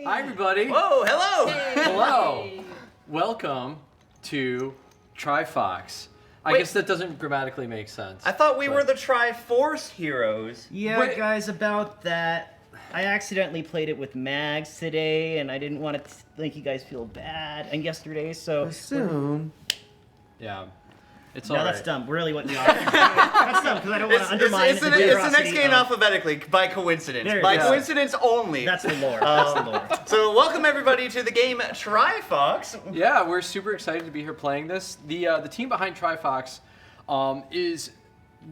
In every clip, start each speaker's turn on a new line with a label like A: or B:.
A: Hi, everybody.
B: Whoa, hello.
C: Hey.
A: Hello. Welcome to Trifox. I guess that doesn't grammatically make sense.
B: I thought we were the Triforce heroes.
D: Yeah,
A: Wait.
D: guys, about that. I accidentally played it with Mags today, and I didn't want to make you guys feel bad. And yesterday, so
E: Soon.
A: Yeah. It's
D: no,
A: all
D: that's
A: right.
D: dumb. Really, what you are? That's dumb because I don't want to undermine
B: It's the
D: the
B: next
D: generosity
B: game
D: of-
B: alphabetically by coincidence.
D: There you
B: By
D: go.
B: coincidence only.
D: That's the lore. That's the lore.
B: So welcome everybody to the game Trifox.
A: Yeah, we're super excited to be here playing this. The team behind Trifox is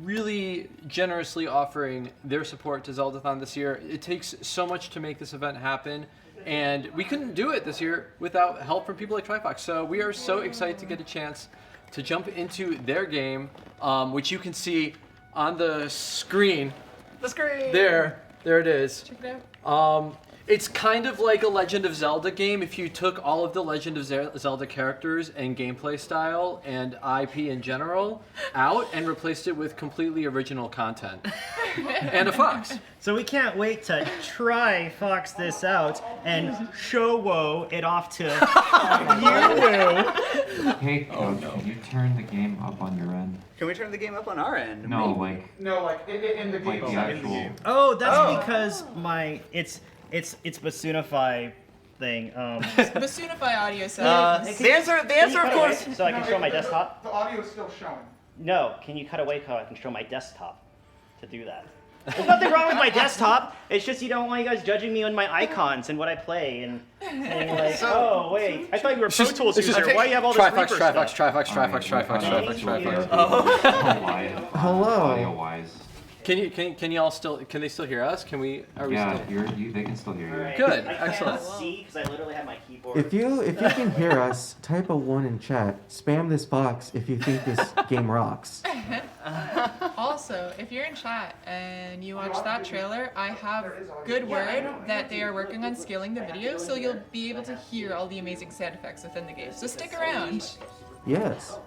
A: really generously offering their support to Zeldathon this year. It takes so much to make this event happen, and we couldn't do it this year without help from people like Trifox. So we are so excited to get a chance to jump into their game, which you can see on the screen.
B: The screen.
A: There it is.
C: Check it out.
A: It's kind of like a Legend of Zelda game if you took all of the Legend of Zelda characters and gameplay style and IP in general out and replaced it with completely original content. And a fox.
D: So we can't wait to try Fox this out and show it off to you.
F: Hey, Coach, can you turn the game up on your end?
B: Can we turn the game up on our end?
F: No,
B: Maybe.
F: like
E: in the
F: the actual.
D: Oh, that's
B: Oh.
D: because it's Basunify thing.
C: Basunify audio
B: The answer, of course.
D: So I can show my desktop.
E: The audio is still showing.
D: No, can you cut away so I can show my desktop to do that? There's nothing wrong with my desktop. It's just you don't want you guys judging me on my icons and what I play and saying like, oh wait, I thought you were a Pro Tools
A: it's
D: user.
A: just-
D: Why do you have all this
A: Trifox,
D: Reaper
A: Trifox,
D: stuff?
A: Trifox.
F: Hello.
E: Hello.
F: Wise.
A: Can they still hear us? Can we? Are we
F: Yeah,
A: still?
F: they can still hear you.
D: Alright,
A: Good,
D: I
A: excellent.
D: can't see because I literally have my keyboard.
E: If you can hear us, type a 1 in chat. Spam this box if you think this game rocks.
C: Also, if you're in chat and you watch that trailer, I have good word that they are working on scaling the video, so you'll be able to hear all the amazing sound effects within the game. So stick around.
E: Yes.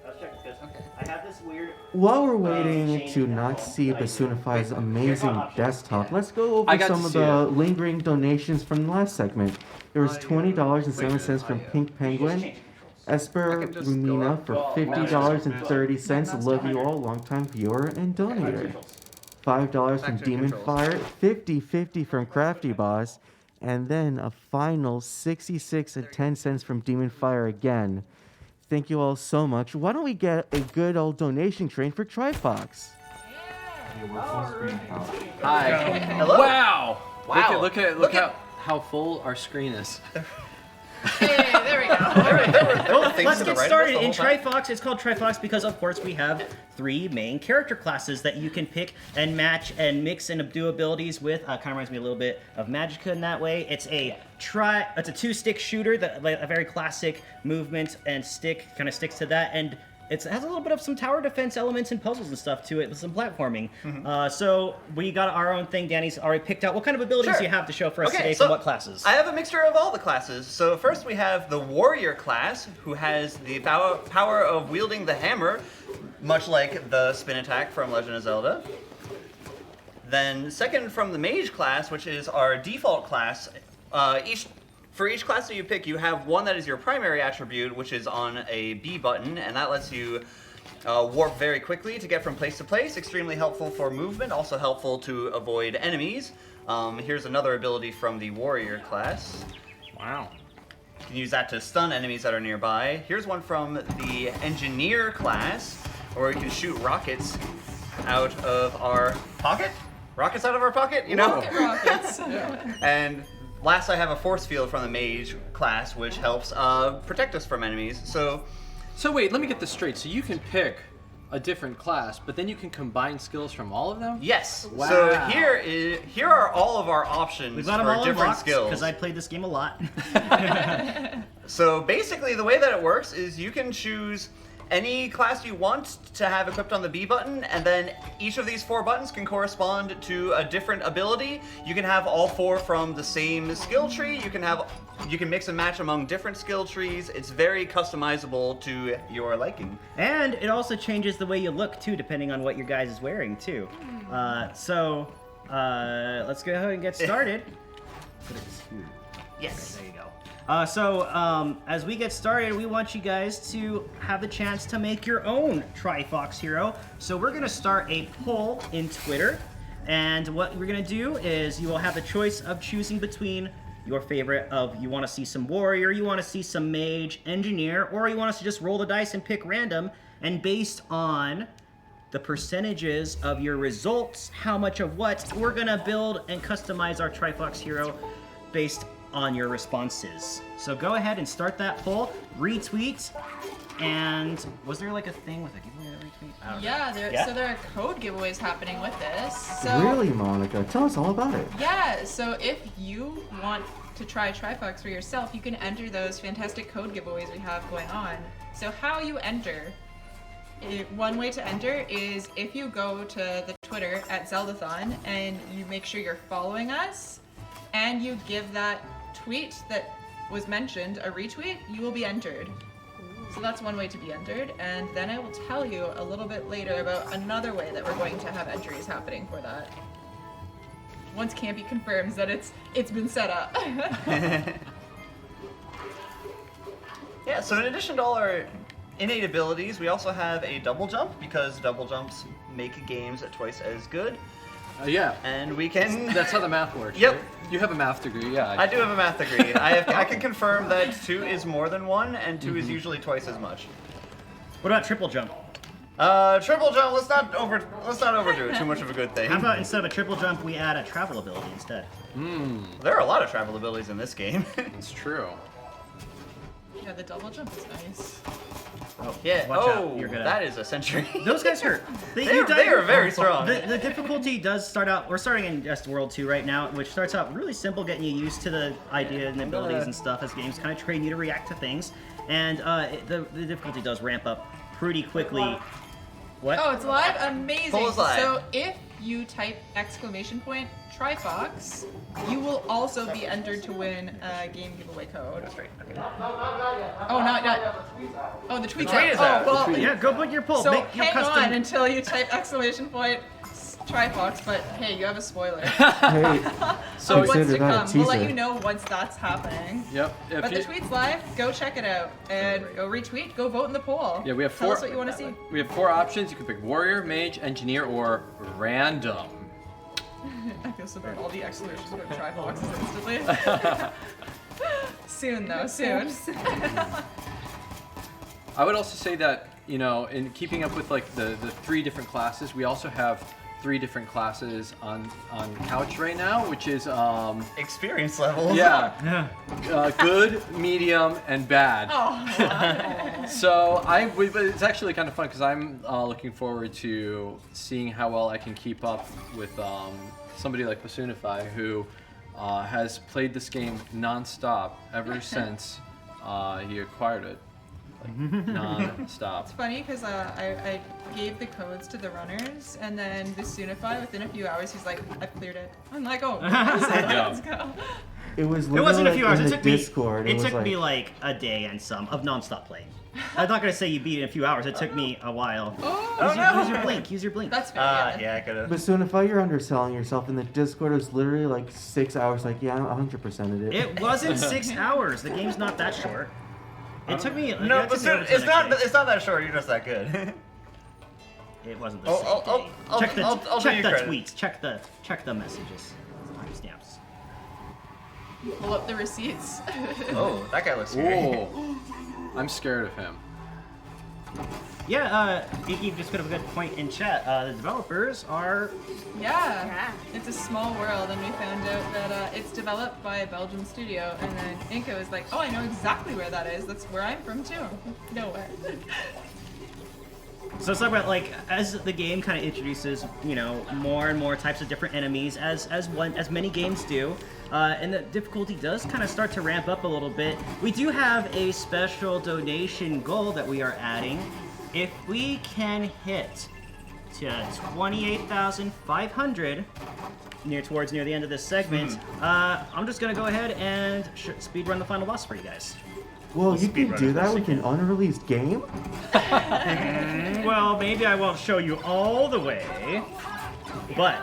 D: Let's check this. I have this weird.
E: While we're waiting to not see Basunify's amazing desktop, let's go
A: I
E: over
A: got
E: some
A: to
E: of
A: see
E: the
A: it.
E: lingering donations from the last segment. There was $20.07 from Pink Penguin. Esper Rumina for $50.30. Love you all, longtime viewer and donator. $5 from Demon Fire, $50.50 from Crafty Boss, and then a final 66.10 cents from Demon Fire again. Thank you all so much. Why don't we get a good old donation train for Trifox?
F: Yeah, we're full screen couch.
A: Hi.
B: Hello.
A: Wow.
B: Wow.
A: Look at how full our screen is.
C: Hey, there we go.
B: Well,
D: Let's get started. In Trifox, it's called Trifox because, of course, we have 3 main character classes that you can pick and match and mix and do abilities with. Kind of reminds me a little bit of Magicka in that way. It's a 2-stick shooter, a very classic movement and stick kind of sticks to that, and it has a little bit of some tower defense elements and puzzles and stuff to it with some platforming. So we got our own thing. Danny's already picked out. What kind of abilities
B: Sure.
D: do you have to show for us
B: Okay,
D: today
B: so
D: from what classes?
B: I have a mixture of all the classes. So first we have the warrior class, who has the power of wielding the hammer, much like the spin attack from Legend of Zelda. Then second from the mage class, which is our default class. For each class that you pick, you have one that is your primary attribute, which is on a B button, and that lets you warp very quickly to get from place to place. Extremely helpful for movement, also helpful to avoid enemies. Here's another ability from the warrior class.
A: Wow.
B: You can use that to stun enemies that are nearby. Here's one from the engineer class, where we can shoot rockets out of our pocket. Rockets out of our pocket, you know?
C: Rockets.
B: And last, I have a force field from the mage class, which helps protect us from enemies. So
A: wait, let me get this straight. So you can pick a different class, but then you can combine skills from all of them?
B: yes.
A: Wow.
B: So here are all of our options
D: We've got them
B: for
D: all
B: different
D: unlocked
B: skills.
D: because I played this game a lot.
B: So basically, the way that it works is you can choose any class you want to have equipped on the B button, and then each of these 4 buttons can correspond to a different ability. You can have all 4 from the same skill tree. You can mix and match among different skill trees. It's very customizable to your liking.
D: And it also changes the way you look too, depending on what your guys is wearing too. So let's go ahead and get started. Put it here.
B: Yes.
D: There you go. So as we get started, we want you guys to have the chance to make your own Trifox hero. So we're gonna start a poll in Twitter, and what we're gonna do is you will have the choice of choosing between your favorite of you want to see some warrior, you want to see some mage, engineer, or you want us to just roll the dice and pick random, and based on the percentages of your results, how much of what, we're gonna build and customize our Trifox hero based on your responses. So go ahead and start that poll, retweet, and was there like a thing with a giveaway that retweet? I don't know.
C: Yeah, so there are code giveaways happening with this. So
E: Really, Monica? Tell us all about it.
C: Yeah, so if you want to try Trifox for yourself, you can enter those fantastic code giveaways we have going on. So how you enter, one way to enter is if you go to the Twitter at Zeldathon and you make sure you're following us and you give that tweet that was mentioned a retweet, you will be entered. So that's one way to be entered, and then I will tell you a little bit later about another way that we're going to have entries happening for that. Once Campy confirms that it's been set up.
B: Yeah, so in addition to all our innate abilities, we also have a double jump, because double jumps make games twice as good.
A: Yeah.
B: And we can...
A: That's how the math works.
B: Yep.
A: Right? You have a math degree, yeah.
B: I do have a math degree. I can confirm that 2 is more than 1, and 2 is usually twice as much.
D: What about triple jump?
B: Triple jump. Let's not overdo it. Too much of a good thing.
D: How about instead of a triple jump, we add a travel ability instead?
B: There are a lot of travel abilities in this game.
A: It's true.
C: Yeah, the double jump is nice.
D: Oh,
B: Yeah.
D: watch out,
B: Oh,
D: you're gonna...
B: that is a century.
D: Those guys hurt.
B: They are very strong.
D: The difficulty does start out, we're starting in just World 2 right now, which starts out really simple, getting you used to the idea and abilities and stuff as games kind of train you to react to things. And the difficulty does ramp up pretty quickly. What?
C: Oh, it's live? Amazing.
B: Poll is live.
C: So if you type !Trifox, you will also be entered to win a game giveaway code.
B: That's right. Okay.
C: Oh, not yet. Oh, the tweet's
B: tweet
C: out.
B: is out.
C: Oh, well,
D: Yeah, go put your poll.
C: so
D: Make your
C: hang
D: custom...
C: on until you type !Trifox, but hey, you have a spoiler.
E: Hey,
C: So what's
E: consider
C: to
E: that a
C: come? We'll let
E: teaser.
C: you know once that's happening.
A: Yep.
C: But the tweet's live. Go check it out and go retweet. Go vote in the poll.
A: Yeah, we have
C: Tell
A: four.
C: us what you want to see.
A: We have 4 options. You can pick warrior, mage, engineer, or random.
C: I feel so bad. All the exclamations about Trifoxes instantly. Soon though, soon.
A: I would also say that, you know, in keeping up with like the 3 different classes, we also have 3 different classes on couch right now, which is
B: Experience levels.
A: yeah, good, medium, and bad.
C: Oh,
A: So but it's actually kind of fun because I'm looking forward to seeing how well I can keep up with somebody like Basunify, who has played this game non-stop ever since he acquired it. Like, non-stop.
C: it's funny because I gave the codes to the runners, and then Basunify, within a few hours, he's like, I've cleared it. I'm like, oh, let's go.
E: it was
D: It
E: literally
D: wasn't a
E: like
D: few hours.
E: in
D: It
E: the
D: took me.
E: Discord.
D: It
E: was
D: took me like a day and some of non-stop playing. I'm not gonna say you beat it in a few hours. It took me a while.
C: Oh,
D: Use your blink. Use your blink.
C: That's fair.
B: Yeah, I could have.
E: But soon, if you're underselling yourself in the Discord, it was literally like 6 hours. Like, yeah, I'm 100%ed it.
D: It wasn't 6 hours. The game's not that short. It took me.
B: No,
D: it
B: but
D: took me over
B: it's
D: 10
B: not.
D: actually.
B: It's not that short. You're just that good.
D: It wasn't the
B: I'll-
D: same day.
B: I'll
D: Check the
B: do
D: check
B: you
D: the
B: credit.
D: tweets. Check the messages. Timestamps.
C: Pull up the receipts.
B: Oh, that guy looks scary.
A: Ooh, I'm scared of him.
D: Yeah, Inky just put up a good point in chat. The developers are.
C: Yeah, it's a small world, and we found out that it's developed by a Belgian studio, and then Inka was like, oh, I know exactly where that is. That's where I'm from, too. No way.
D: So let's talk about, like, as the game kind of introduces, you know, more and more types of different enemies, as many games do, and the difficulty does kind of start to ramp up a little bit. We do have a special donation goal that we are adding. If we can hit to 28,500 towards near the end of this segment, I'm just gonna go ahead and speed run the final boss for you guys.
E: Well, you can
B: speedrun
E: do
B: it.
E: that with an unreleased game?
D: Well, maybe I won't show you all the way. But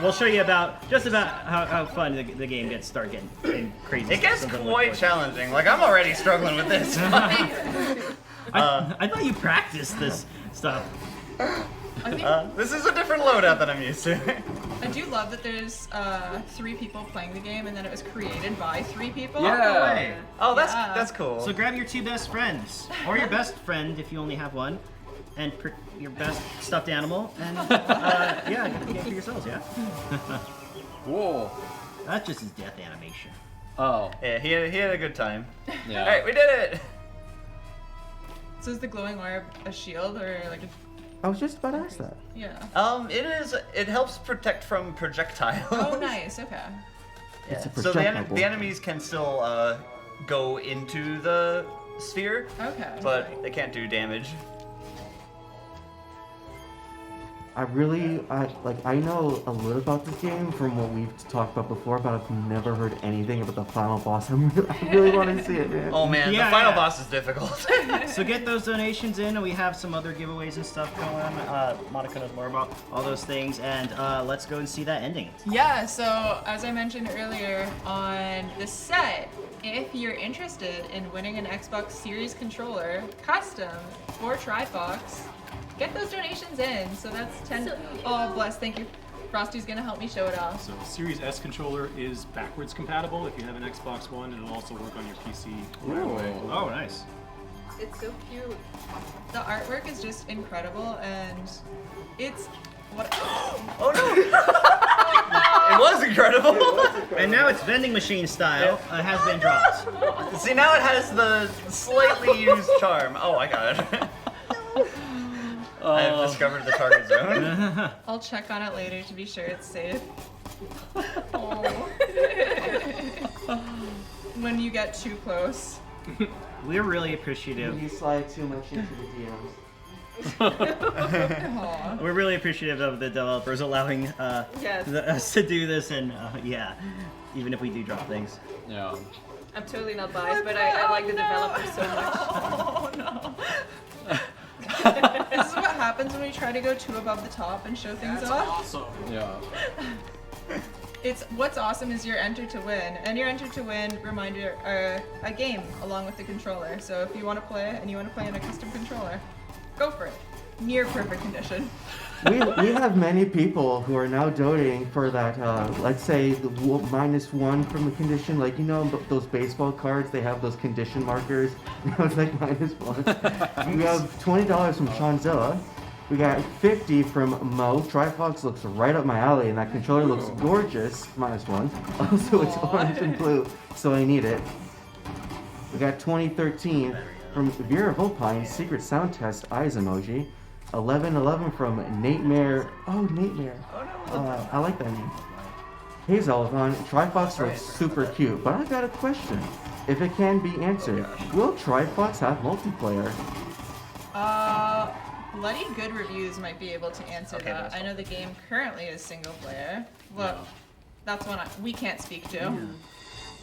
D: we'll show you just about how fun the game gets start getting crazy.
B: It gets
D: Something to look
B: quite
D: forward to.
B: challenging. Like, I'm already struggling with this.
D: I thought you practiced this stuff.
C: I think
B: This is a different loadout than I'm used to.
C: I do love that there's 3 people playing the game, and then it was created by 3 people.
A: Yeah.
B: Oh, that's
C: Yeah.
B: that's cool.
D: So grab your 2 best friends, or your best friend if you only have one, and your best stuffed animal, and yeah, get the game for yourselves, yeah?
A: Whoa.
D: That's just his death animation.
A: Oh.
B: Yeah, he had a good time.
A: Yeah.
B: All right, we did it.
C: So is the glowing orb a shield or like a
E: I was just about to ask that.
C: yeah?
B: It helps protect from projectiles.
C: Oh, nice. Okay.
E: It's a
B: So
E: projectile.
B: the enemies can still go into the sphere,
C: Okay.
B: but they can't do damage.
E: I know a little about this game from what we've talked about before, but I've never heard anything about the final boss. I really want to see it, man.
B: Oh man,
D: Yeah,
B: the final
D: yeah.
B: boss is difficult.
D: So get those donations in, and we have some other giveaways and stuff going. Monica knows more about all those things, and let's go and see that ending.
C: Yeah, so as I mentioned earlier on the set, if you're interested in winning an Xbox Series controller custom for Trifox, get those donations in. So that's 10. Oh, bless. Thank you. Frosty's gonna help me show it off.
G: So Series S controller is backwards compatible. If you have an Xbox One, it'll also work on your PC right away.
D: Oh, nice.
H: It's so cute.
C: The artwork is just incredible, and it's what.
B: Oh no! It was incredible.
D: And now it's vending machine style. It has been dropped.
B: See, now it has the slightly used charm. Oh, I got it. I have discovered the target zone.
C: I'll check on it later to be sure it's safe. Oh. When you get too close.
D: We're really appreciative.
E: You slide too much into the DMs.
C: Aw.
D: We're really appreciative of the developers allowing
H: Yes.
D: us to do this, and yeah, even if we do drop things.
A: Yeah.
H: I'm totally not biased, but I like the developers so much.
C: Oh no. This is what happens when we try to go too above the top and show things off.
G: Awesome.
A: Yeah.
C: It's what's awesome is you're entered to win, and you're entered to win. Reminder, a game along with the controller. So if you want to play and you want to play in a custom controller, go for it. Near perfect condition.
E: we have many people who are now donating for that, let's say, the -1 from the condition. Like, you know, those baseball cards, they have those condition markers. Now it's like -1. We have $20 from Seanzilla. We got 50 from Mo. Trifox looks right up my alley, and that controller looks gorgeous. -1. Also, it's orange and blue, so I need it. We got 2013 from Vera Volpine, Secret Sound Test Eyes emoji. 1111 from Natemare. Oh, Natemare. I like that name. Hey Zeldathon, Trifox looks super cute, but I got a question. If it can be answered, will Trifox have multiplayer?
C: Bloody Good Reviews might be able to answer
B: Okay,
C: that.
B: that's
C: I know the game currently is single player. Look, that's one we can't speak to.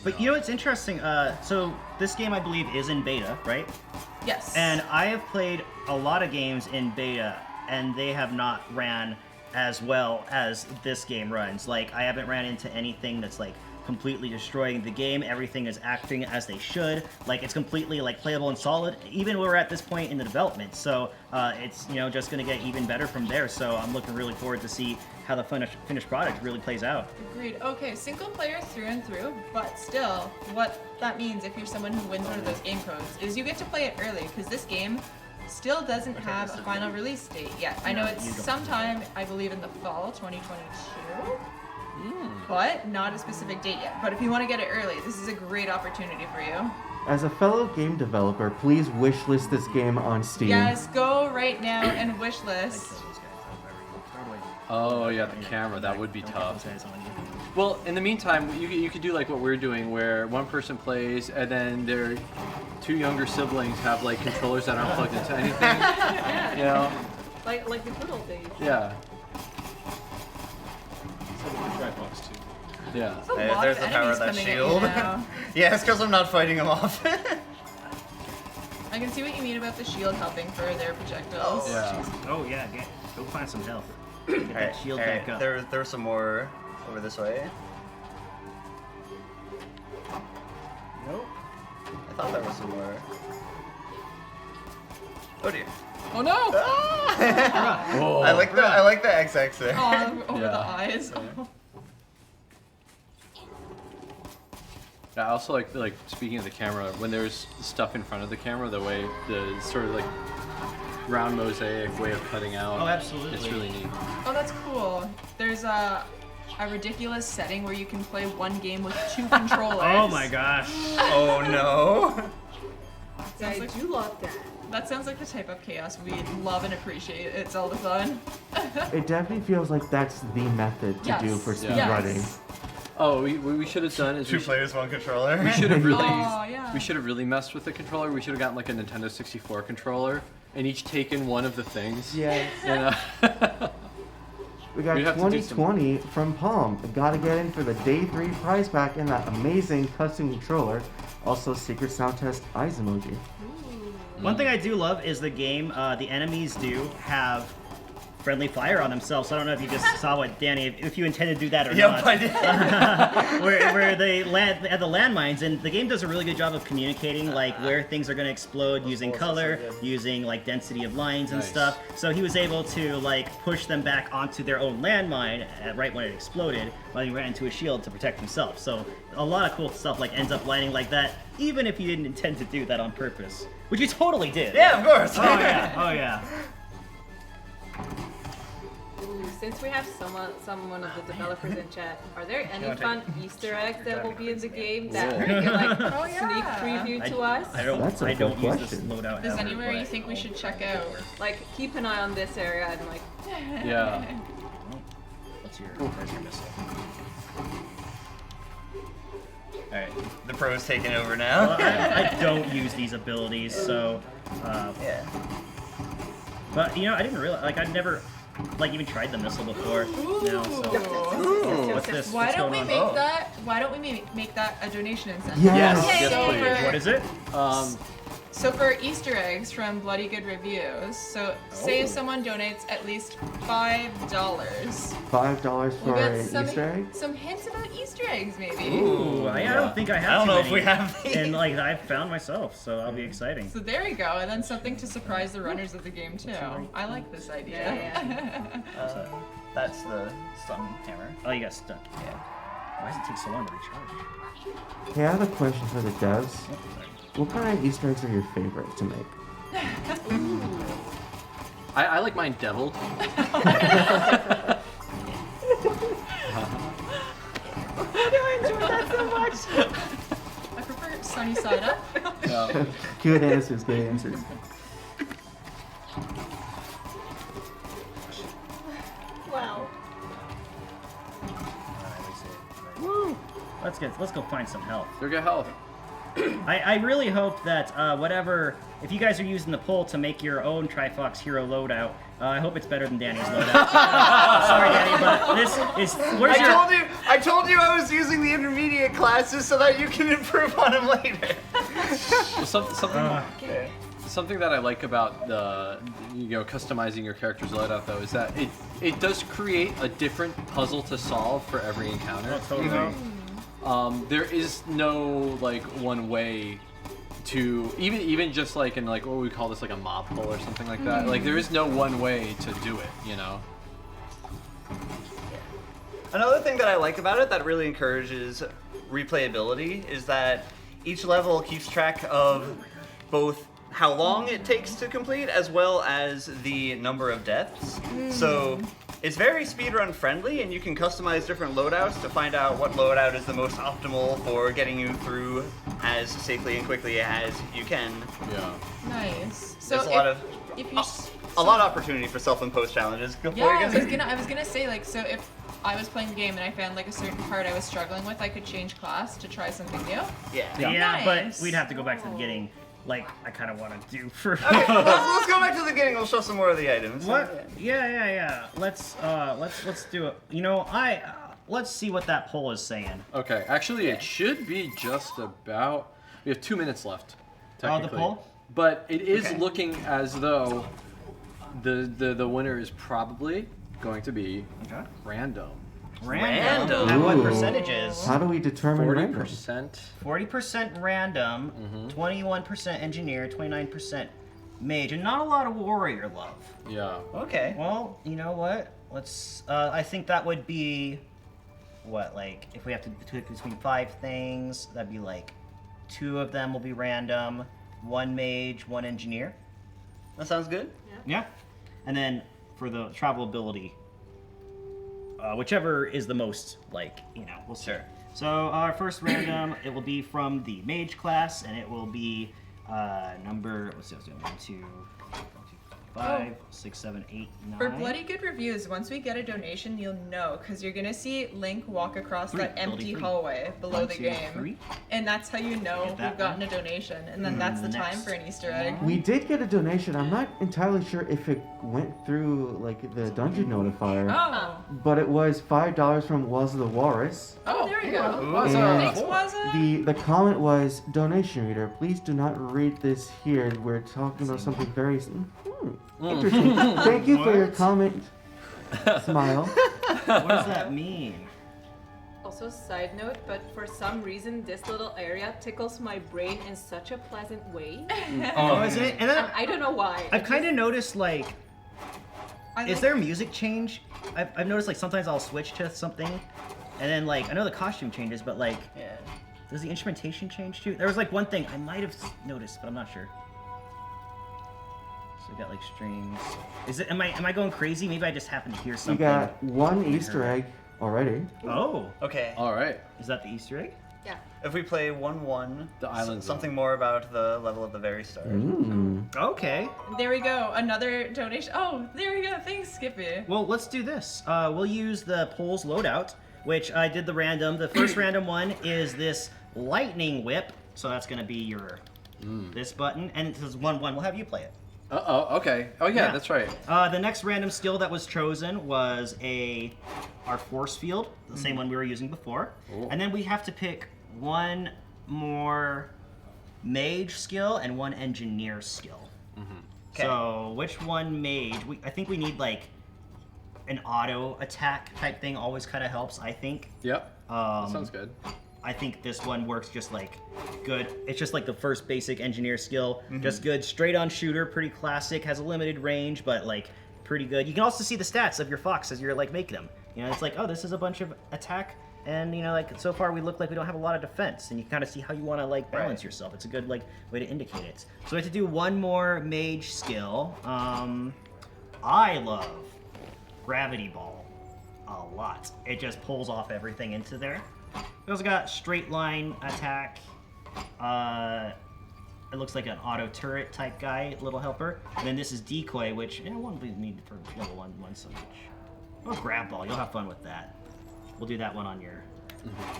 D: But you know what's interesting? So this game, I believe, is in beta, right?
C: Yes.
D: And I have played a lot of games in beta, and they have not ran as well as this game runs. Like, I haven't ran into anything that's like completely destroying the game. Everything is acting as they should. Like, it's completely like playable and solid. Even we're at this point in the development, so it's just gonna get even better from there. So I'm looking really forward to see how the finished product really plays out.
C: Agreed. Okay, single player through and through, but still, what that means if you're someone who wins one of those game codes is you get to play it early, because this game still doesn't have a final release date yet. I know it's sometime, I believe, in the fall 2022, but not a specific date yet. But if you want to get it early, this is a great opportunity for you.
E: As a fellow game developer, please wishlist this game on Steam.
C: Yes, go right now and wishlist.
A: Oh yeah, the camera. That would be tough. Well, in the meantime, you could do like what we're doing, where one person plays, and then their 2 younger siblings have like controllers that aren't plugged into anything. You know?
H: Like the good old days.
A: Yeah.
G: So with the Trifox too.
A: Yeah.
C: There's a lot
B: There's
C: of
B: the power of
C: enemies
B: that
C: coming at you
B: shield.
C: now.
B: Yeah, it's because I'm not fighting them off.
C: I can see what you mean about the shield helping for their projectiles.
A: Yeah.
D: Oh yeah, go find some health. Get that shield back up.
B: There's some more over this way.
D: Nope.
B: I thought there was some more. Oh dear.
C: Oh no!
A: Oh.
B: I like the XX there.
C: Oh, over
A: Yeah.
C: the eyes.
A: I also like speaking of the camera, when there's stuff in front of the camera, the way the sort of like round mosaic way of cutting out.
D: Oh, absolutely.
A: It's really neat.
C: Oh, that's cool. There's a ridiculous setting where you can play one game with 2 controllers.
D: Oh my gosh.
B: Oh no.
C: Sounds
H: I
C: like,
H: do love that.
C: that sounds like the type of chaos we love and appreciate at Zeldathon.
E: It definitely feels like that's the method to do
C: Yes.
E: for speed
A: Yes.
E: running.
A: Oh, we should have done is
B: Two players, one controller.
A: we should have really
C: Oh, yeah.
A: we should have really messed with the controller. We should have gotten like a Nintendo 64 controller and each taken one of the things.
E: Yeah.
A: You know?
E: We got
A: We'd have to do some-
E: 2020 from Palm. Gotta get in for the day 3 prize pack and that amazing custom controller. Also, secret sound test eyes emoji.
D: One thing I do love is the game, the enemies do have friendly fire on themselves. So I don't know if you just saw what Danny, if you intended to do that or
B: Yep,
D: not.
B: I did.
D: where they have the landmines, and the game does a really good job of communicating like where things are going to explode using color, using like density of lines and
A: Nice.
D: stuff. So he was able to like push them back onto their own landmine right when it exploded, while he ran into a shield to protect himself. So a lot of cool stuff like ends up lining like that, even if you didn't intend to do that on purpose, which you totally did.
B: Yeah, of course.
D: Oh yeah. Oh yeah.
H: Ooh, since we have someone of the developers in chat, are there any fun Easter eggs that will be in the game that we can like
C: Oh, yeah.
H: sneak preview to us?
D: I don't.
E: That's a
D: I don't
E: good
D: use this
E: question.
D: loadout.
C: Is
D: ever,
C: anywhere you
D: but-
C: think we should check out?
H: Like keep an eye on this area and like
A: Yeah.
D: What's your missile? Alright.
B: The pro's taking over
D: Well,
B: now.
D: I don't use these abilities, so.
B: Yeah.
D: But you know, I didn't realize. Like, I'd never, like, even tried the missile before. No, so.
A: Ooh.
D: What's this?
C: Why
D: What's
C: don't
D: going
C: we
D: on?
C: make that? Why don't we make that a donation incentive?
E: Yes!
A: Yes,
C: So
A: please.
C: for-
D: What is it?
C: So for Easter eggs from Bloody Good Reviews, so say if someone donates at least $5,
E: $5 for
C: we'll get
E: an Easter egg?
C: some hints about Easter eggs maybe.
D: Ooh, I don't think I have.
B: I don't
D: too
B: know if
D: many.
B: we have these.
D: And like, I've found myself, so that'll be exciting.
C: So there you go, and then something to surprise the runners of the game too. I like this idea.
B: That's the stun hammer.
D: Oh, you got stuck.
B: Yeah.
D: Why does it take so long to recharge?
E: Hey, I have a question for the devs.
D: Oh, sorry.
E: What kind of Easter eggs are your favorite to make?
A: I like mine deviled.
C: I prefer sunny side up.
A: Yeah.
E: Good answers, good answers.
H: wow.
D: Woo! Let's go find some health.
A: Go get health.
D: I really hope that whatever, if you guys are using the poll to make your own Trifox hero loadout, I hope it's better than Danny's loadout. Sorry, Danny, but this is. Where's your?
B: I told you I was using the intermediate classes so that you can improve on them later.
A: Well, something that I like about the customizing your character's loadout though is that it does create a different puzzle to solve for every encounter.
D: Oh, totally.
A: There is no like one way to even just like in like what we call this like a mob pull or something like that. Like there is no one way to do it, you know.
B: Another thing that I like about it that really encourages replayability is that each level keeps track of both how long it takes to complete as well as the number of deaths. So it's very speedrun friendly, and you can customize different loadouts to find out what loadout is the most optimal for getting you through as safely and quickly as you can.
A: Yeah.
C: Nice. So
B: There's a lot of
C: if you
B: a lot of opportunity for self-imposed challenges. Go for
C: Yeah,
B: it,
C: I was gonna say like so if I was playing the game and I found like a certain part I was struggling with, I could change class to try something new.
B: Yeah.
D: Yeah,
C: Nice.
D: but we'd have to go back to the beginning, like I kind of want to do for.
B: Okay, let's go back to the beginning. We'll show some more of the items.
D: What? Yeah. Let's do it. You know, let's see what that poll is saying.
A: Okay. Actually, it should be just about. We have 2 minutes left.
D: Oh, the
A: Technically.
D: poll?
A: But it is
B: Okay.
A: looking as though the winner is probably going to be
D: Okay.
A: random.
B: Random.
D: At what
E: Ooh.
D: percentages?
E: How do we determine random?
A: 40%.
D: 40% random, 21% engineer, 29% mage, and not a lot of warrior love.
A: Yeah.
B: Okay.
D: Well, you know what? Let's. I think that would be, what, like, if we have to pick between 5 things, that'd be like 2 of them will be random, 1 mage, 1 engineer.
B: That sounds good.
D: Yeah. And then for the travel ability, whichever is the most, like, you know, we'll see.
B: Sure.
D: So our first random, it will be from the mage class, and it will be number, let's see, 1, 2, 5, 6, 7, 8, 9.
C: For bloody good reviews, once we get a donation, you'll know, because you're gonna see Link walk across
D: 3,
C: that empty
D: 3.
C: hallway below
D: 1,
C: the
D: 2,
C: game.
D: 3.
C: And that's how you know
D: Get that
C: we've gotten
D: one.
C: a donation. And then that's the time
D: Next
C: for an Easter egg.
D: one.
E: We did get a donation. I'm not entirely sure if it went through like the dungeon notifier,
C: Oh.
E: but it was $5 from Was the Walrus.
C: Oh, there you go.
E: And
C: Thanks, Waza.
E: the comment was, donation reader, please do not read this here. We're talking about something very interesting. Thank you for your
D: What?
E: comment. Smile.
D: What does that mean?
H: Also, side note, but for some reason, this little area tickles my brain in such a pleasant way.
D: Oh, is it? And then
H: I don't know why.
D: I've kind of noticed, like,
C: I
D: is
C: like-
D: there music change? I've noticed, like, sometimes I'll switch to something, and then, like, I know the costume changes, but, like,
B: Yeah.
D: does the instrumentation change too? There was, like, one thing I might have noticed, but I'm not sure. So we got, like, strings. Is it? Am I going crazy? Maybe I just happen to hear
E: You
D: something.
E: got 1 Easter egg already.
D: Oh,
B: Okay.
A: All right.
D: is that the Easter egg?
H: Yeah.
B: If we play 1-1,
A: The island
B: something more about the level at the very start.
D: Okay.
C: There we go. Another donation. Oh, there we go. Thanks, Skippy.
D: Well, let's do this. We'll use the Poles loadout, which I did the random. The first random one is this lightning whip. So that's going to be your this button, and it says 1-1. We'll have you play it.
A: Uh-oh, okay. Oh, yeah, that's right.
D: The next random skill that was chosen was our force field, the same one we were using before.
A: Ooh.
D: And then we have to pick 1 more mage skill and 1 engineer skill.
B: Okay.
D: So which one mage? I think we need like an auto attack type thing. Always kind of helps, I think.
A: Yep. That sounds good.
D: I think this one works just like good. It's just like the first basic engineer skill. Just good, straight on shooter, pretty classic, has a limited range, but like pretty good. You can also see the stats of your fox as you're like making them. You know, it's like, oh, this is a bunch of attack, and you know, like so far we look like we don't have a lot of defense, and you kind of see how you want to like balance yourself. It's a good like way to indicate it. So we have to do 1 more mage skill. I love gravity ball a lot. It just pulls off everything into there. We also got straight line attack. It looks like an auto turret type guy, little helper. And then this is decoy, which won't be needed for level 1 so much. Oh, grab ball. You'll have fun with that. We'll do that one on your.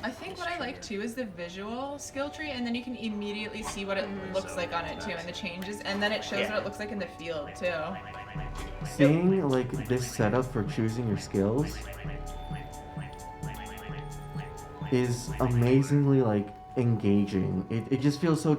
C: I think what I like too is the visual skill tree, and then you can immediately see what it looks like on it too, and the changes, and then it shows what it looks like in the field too.
E: Seeing like this setup for choosing your skills is amazingly like engaging. It just feels so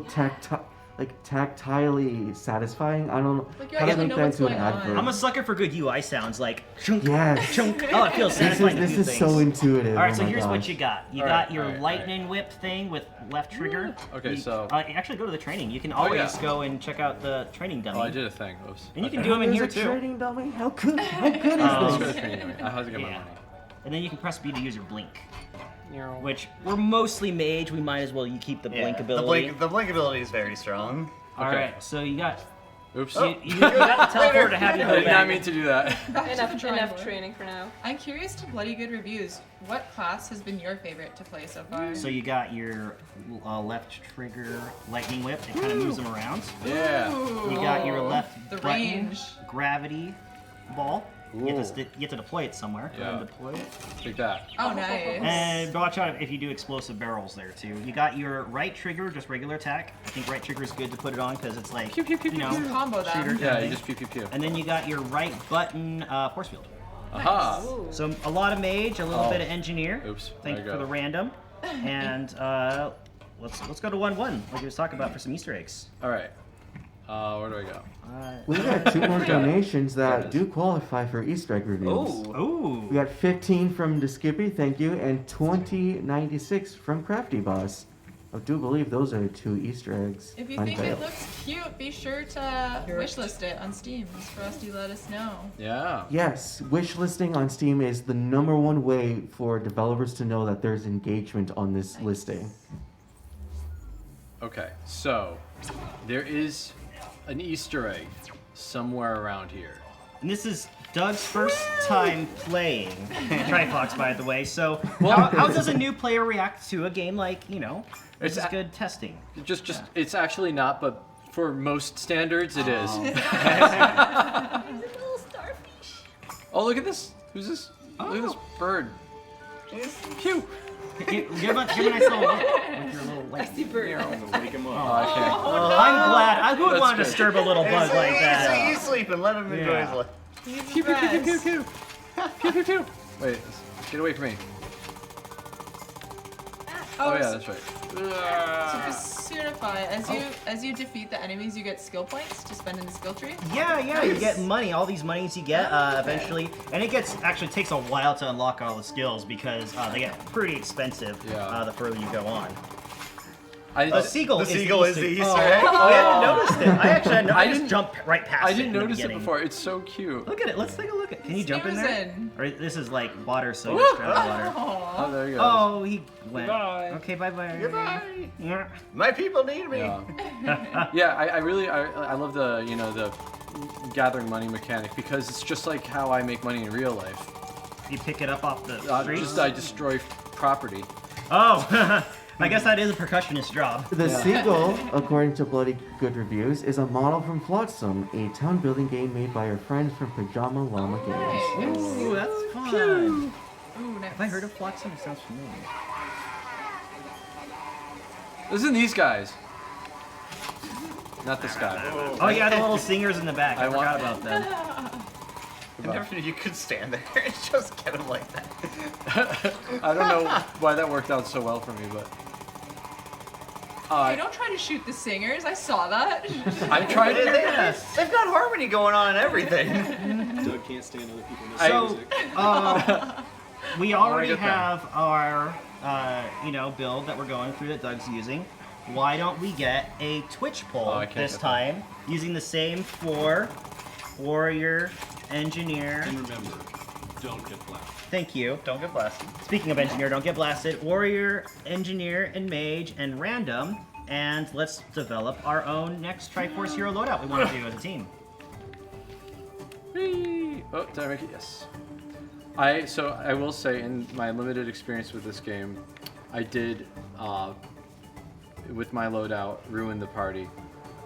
E: tactilely satisfying. I don't know
C: Like, you
E: how to
C: actually
E: make
C: know
E: that
C: what's
E: into an
C: going on.
E: adverb.
D: I'm a sucker for good UI sounds, like chunk,
E: Yes.
D: chunk. Oh, it feels
E: This
D: satisfying to
E: is
D: do
E: so
D: things.
E: intuitive.
D: All right,
E: oh
D: so
E: my
D: here's
E: gosh.
D: what you got. You
A: All
D: got
A: right,
D: your
A: all right,
D: lightning whip thing with left trigger.
A: Okay,
D: You-
A: so-
D: actually go to the training. You can always
A: yeah.
D: go and check out the training dummy.
A: Oh, I did a thing. Oops.
D: And you can
A: Okay.
D: do them in
E: There's
D: here
E: a
D: too.
E: trading dummy. How good is
A: Let's go
E: this?
A: to training dummy. I have to get my
D: Yeah.
A: money.
D: And then you can press B to use your blink. Which we're mostly mage. We might as well keep the blink ability.
B: The blink ability is very strong.
D: All
A: Okay.
D: right, so you got
A: Oops.
D: you got the teleport to have you
A: I
D: go
A: did not
D: back.
A: mean to do that.
C: Back to the
H: Enough
C: drawing board.
H: training for now.
C: I'm curious to bloody good reviews. What class has been your favorite to play so far?
D: So you got your left trigger lightning whip. It kind of moves them around.
A: Yeah.
D: You got your left
C: The
D: button
C: range.
D: gravity ball. You
A: Ooh.
D: have to deploy it somewhere. Go ahead and
A: Yeah.
D: deploy it.
A: Take that.
C: Oh, nice.
D: And watch out if you do explosive barrels there too. You got your right trigger, just regular attack. I think right trigger is good to put it on because it's like, you know,
C: Just combo them.
D: shooter
A: Yeah,
D: thing.
A: you just pew pew pew.
D: And then you got your right button force field.
A: Aha.
H: Ooh.
D: So a lot of mage, a little
A: Oh.
D: bit of engineer.
A: Oops.
D: Thank
A: There
D: you
A: you
D: for
A: go.
D: the random. And let's go to 1-1 like we was talking about for some Easter eggs.
A: All right. Where do I go?
E: We got 2 more donations that do qualify for Easter egg reviews.
D: Ooh.
E: We got 15 from the Skippy, thank you, and 2096 from Crafty Boss. I do believe those are 2 Easter eggs.
C: If you think it
E: unveiled.
C: looks cute, be sure to wishlist it on Steam. Just Frosty, let us know.
A: Yeah.
E: Yes, wishlisting on Steam is the #1 way for developers to know that there's engagement on this listing.
A: Okay, so there is an Easter egg somewhere around here.
D: And this is Doug's first time playing Trifox, by the way. So,
A: Well-
D: how does a new player react to a game like, this
A: It's
D: is
A: a-
D: good testing?
A: Just it's actually not, but for most standards, it is.
H: He's a little starfish.
A: Oh, look at this. Who's this? Look at this bird. Phew.
D: Give him a nice little look with your little
H: I see bird.
G: Wake him
A: Oh,
G: up.
A: I can't.
D: I'm glad. Who would
A: That's
D: want to
A: good.
D: disturb a little bug like that?
B: He's sleeping. Let him enjoy
D: Yeah.
B: his life.
C: He's
A: Pew, pew, pew, pew, pew,
C: rest.
A: pew. Pew, pew, pew. Wait, get away from me. Oh yeah, that's right.
C: So Personify, as you defeat the enemies, you get skill points to spend in the skill tree.
D: Yeah, you get money. All these monies you get eventually, and it actually takes a while to unlock all the skills because they get pretty expensive the further you go on. The seagull
B: The
D: is
B: seagual is the Easter
D: oh,
B: egg?
D: Oh, I hadn't noticed it. I actually had I just
A: didn't-
D: jumped right past it.
A: I didn't
D: in the
A: notice it
D: beginning.
A: before. It's so cute.
D: Look at it. Let's take a look at. Can you jump in there?
C: Frozen.
D: Or this is like water, so it's ground water.
A: Oh, there you go.
D: Oh, he went.
A: Goodbye.
D: Okay, bye bye.
B: Goodbye.
D: Yeah.
B: My people need me.
A: Yeah. Yeah, I really love the the gathering money mechanic because it's just like how I make money in real life.
D: You pick it up off the streets.
A: Just I destroy property.
D: Oh, I guess that is a percussionist job.
E: The Seagull, according to Bloody Good Reviews, is a model from Flotsam, a town building game made by our friends from Pajama Llama Games.
D: Ooh, that's fun.
C: Ooh, nice.
D: Have I heard of Flotsam? It sounds familiar.
A: Listen to these guys. Not this guy.
D: Oh yeah, the little singers in the back. I
A: I want-
D: forgot about them.
B: I never knew you could stand there and just get him like that.
A: I don't know why that worked out so well for me, but
C: Hey, don't try to shoot the singers. I saw that.
A: I'm trying to.
B: They've got harmony going on and everything.
G: Doug can't stand other people
D: So,
G: music.
D: we already
A: get there.
D: have our, build that we're going through that Doug's using. Why don't we get a Twitch poll
A: Oh, I can't
D: this
A: get
D: time using the same for warrior, engineer.
G: And remember, don't get blasted.
D: Thank you.
B: Don't get blasted.
D: Speaking of engineer, don't get blasted. Warrior, engineer, and mage, and random. And let's develop our own next Triforce Hero loadout we want to do as a team.
A: Whee! Oh, did I make it? Yes. So I will say, in my limited experience with this game, I did, with my loadout, ruin the party.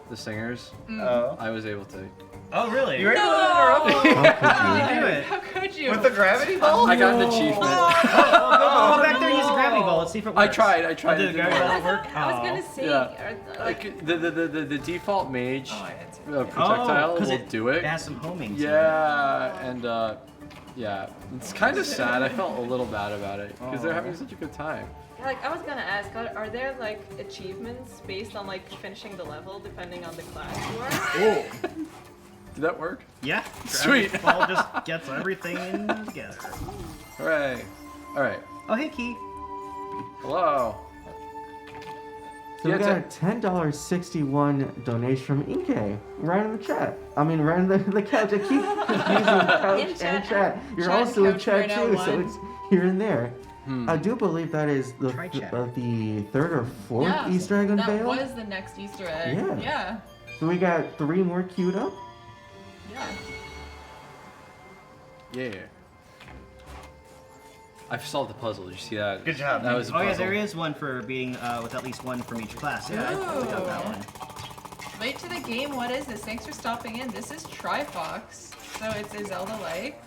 A: The singers,
B: Oh.
A: I was able to.
D: Oh, really?
B: You were able to interrupt me
E: How could you?
D: do it.
C: How could you?
B: with the gravity ball?
A: I got an achievement.
D: Go back there and use a gravity ball. Let's see if it works.
A: I tried.
D: Did
A: It
D: the
A: didn't
D: gravity
A: work.
D: ball work?
H: I was
D: Oh.
H: gonna say,
A: Yeah. Like the default mage
C: Oh, I had to.
A: projectile
D: 'cause
A: will do it.
D: It has some homing. to it.
A: Yeah, and yeah, it's kind of sad. I felt a little bad about it because they're having such a good time.
H: like, I was gonna ask, are there like achievements based on like finishing the level depending on the class you are?
A: Oh, did that work?
D: Yeah.
A: Sweet.
D: Gravity ball just gets everything together.
A: Hooray! All right.
D: Oh, hey, Key.
A: Hello.
E: So
A: Yeah,
E: we got a $10.61 donation from Inke, right in the chat. I mean, right in the couch. I keep confusing couch
H: In
E: and
H: chat.
E: chat. You're
C: Chat and
E: also in
C: couch
E: chat
C: right now,
E: too, so
C: one.
E: it's here and there.
A: Hmm.
E: I do believe that is the
D: Try chat.
E: the third or fourth
C: Yeah,
E: Easter egg
C: That
E: unveiled.
C: was the next Easter egg.
E: Yeah.
C: Yeah.
E: So we got 3 more queued up.
C: Yeah.
A: Yeah. I solved the puzzle. Did you see that?
B: Good job.
A: That was a
D: Oh,
A: puzzle.
D: yeah, there is one for being with at least one from each class. Yeah, I totally got that
C: Ooh.
D: one.
C: Late to the game, what is this? Thanks for stopping in. This is Trifox. So it's a Zelda-like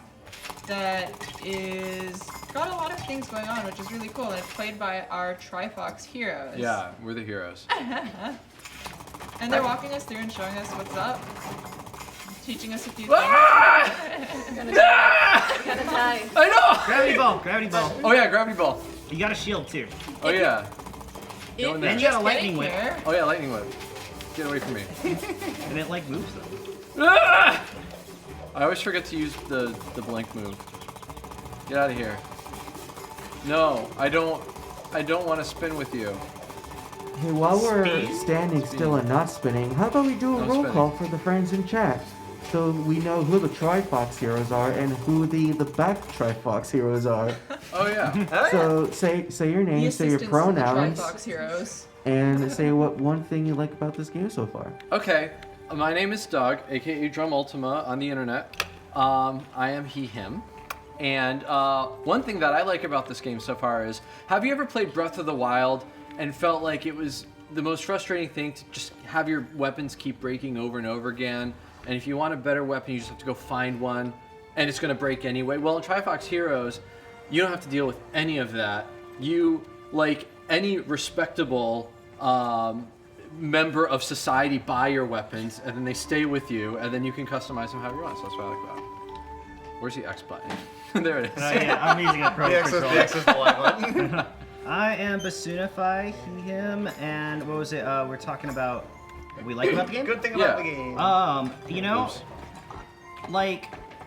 C: that is got a lot of things going on, which is really cool. And it's played by our Trifox heroes.
A: Yeah, we're the heroes.
C: And they're walking us through and showing us what's up. Teaching us a few
A: Ah!
H: Gonna die.
A: I know.
D: Gravity ball, gravity ball.
A: Oh yeah, gravity ball.
D: You got a shield too.
A: Oh yeah.
C: things.
A: Go in there.
D: And you got a
C: Just
D: lightning
C: getting
D: whip.
C: here.
A: Oh yeah, lightning whip. Get away from me.
D: And it like moves them.
A: Ah! I always forget to use the blink move. Get out of here. No, I don't want to spin with you.
E: Hey, while we're standing still and not spinning, how about we do a
A: No
E: roll
A: spinning.
E: call for the friends in chat? So we know who the Trifox heroes are and who the back Trifox heroes are.
A: Oh yeah.
E: So say your
C: The
E: name, say your
C: assistants of the
E: pronouns,
C: Trifox heroes.
E: and say what one thing you like about this game so far.
A: Okay. My name is Doug, aka Drum Ultima on the internet. I am he/him. And one thing that I like about this game so far is, have you ever played Breath of the Wild and felt like it was the most frustrating thing to just have your weapons keep breaking over and over again? And if you want a better weapon, you just have to go find one, and it's going to break anyway. Well, in Trifox Heroes, you don't have to deal with any of that. You, like any respectable member of society, buy your weapons, and then they stay with you, and then you can customize them however you want. So that's what I like about it. Where's the X button? There it is.
D: Yeah, I'm using a pro
B: The X is the black button.
D: I am Basunify, he, him, and what was it? We're talking about what we like about the game?
B: Good thing about the game.
D: You know,
A: Oops.
D: like,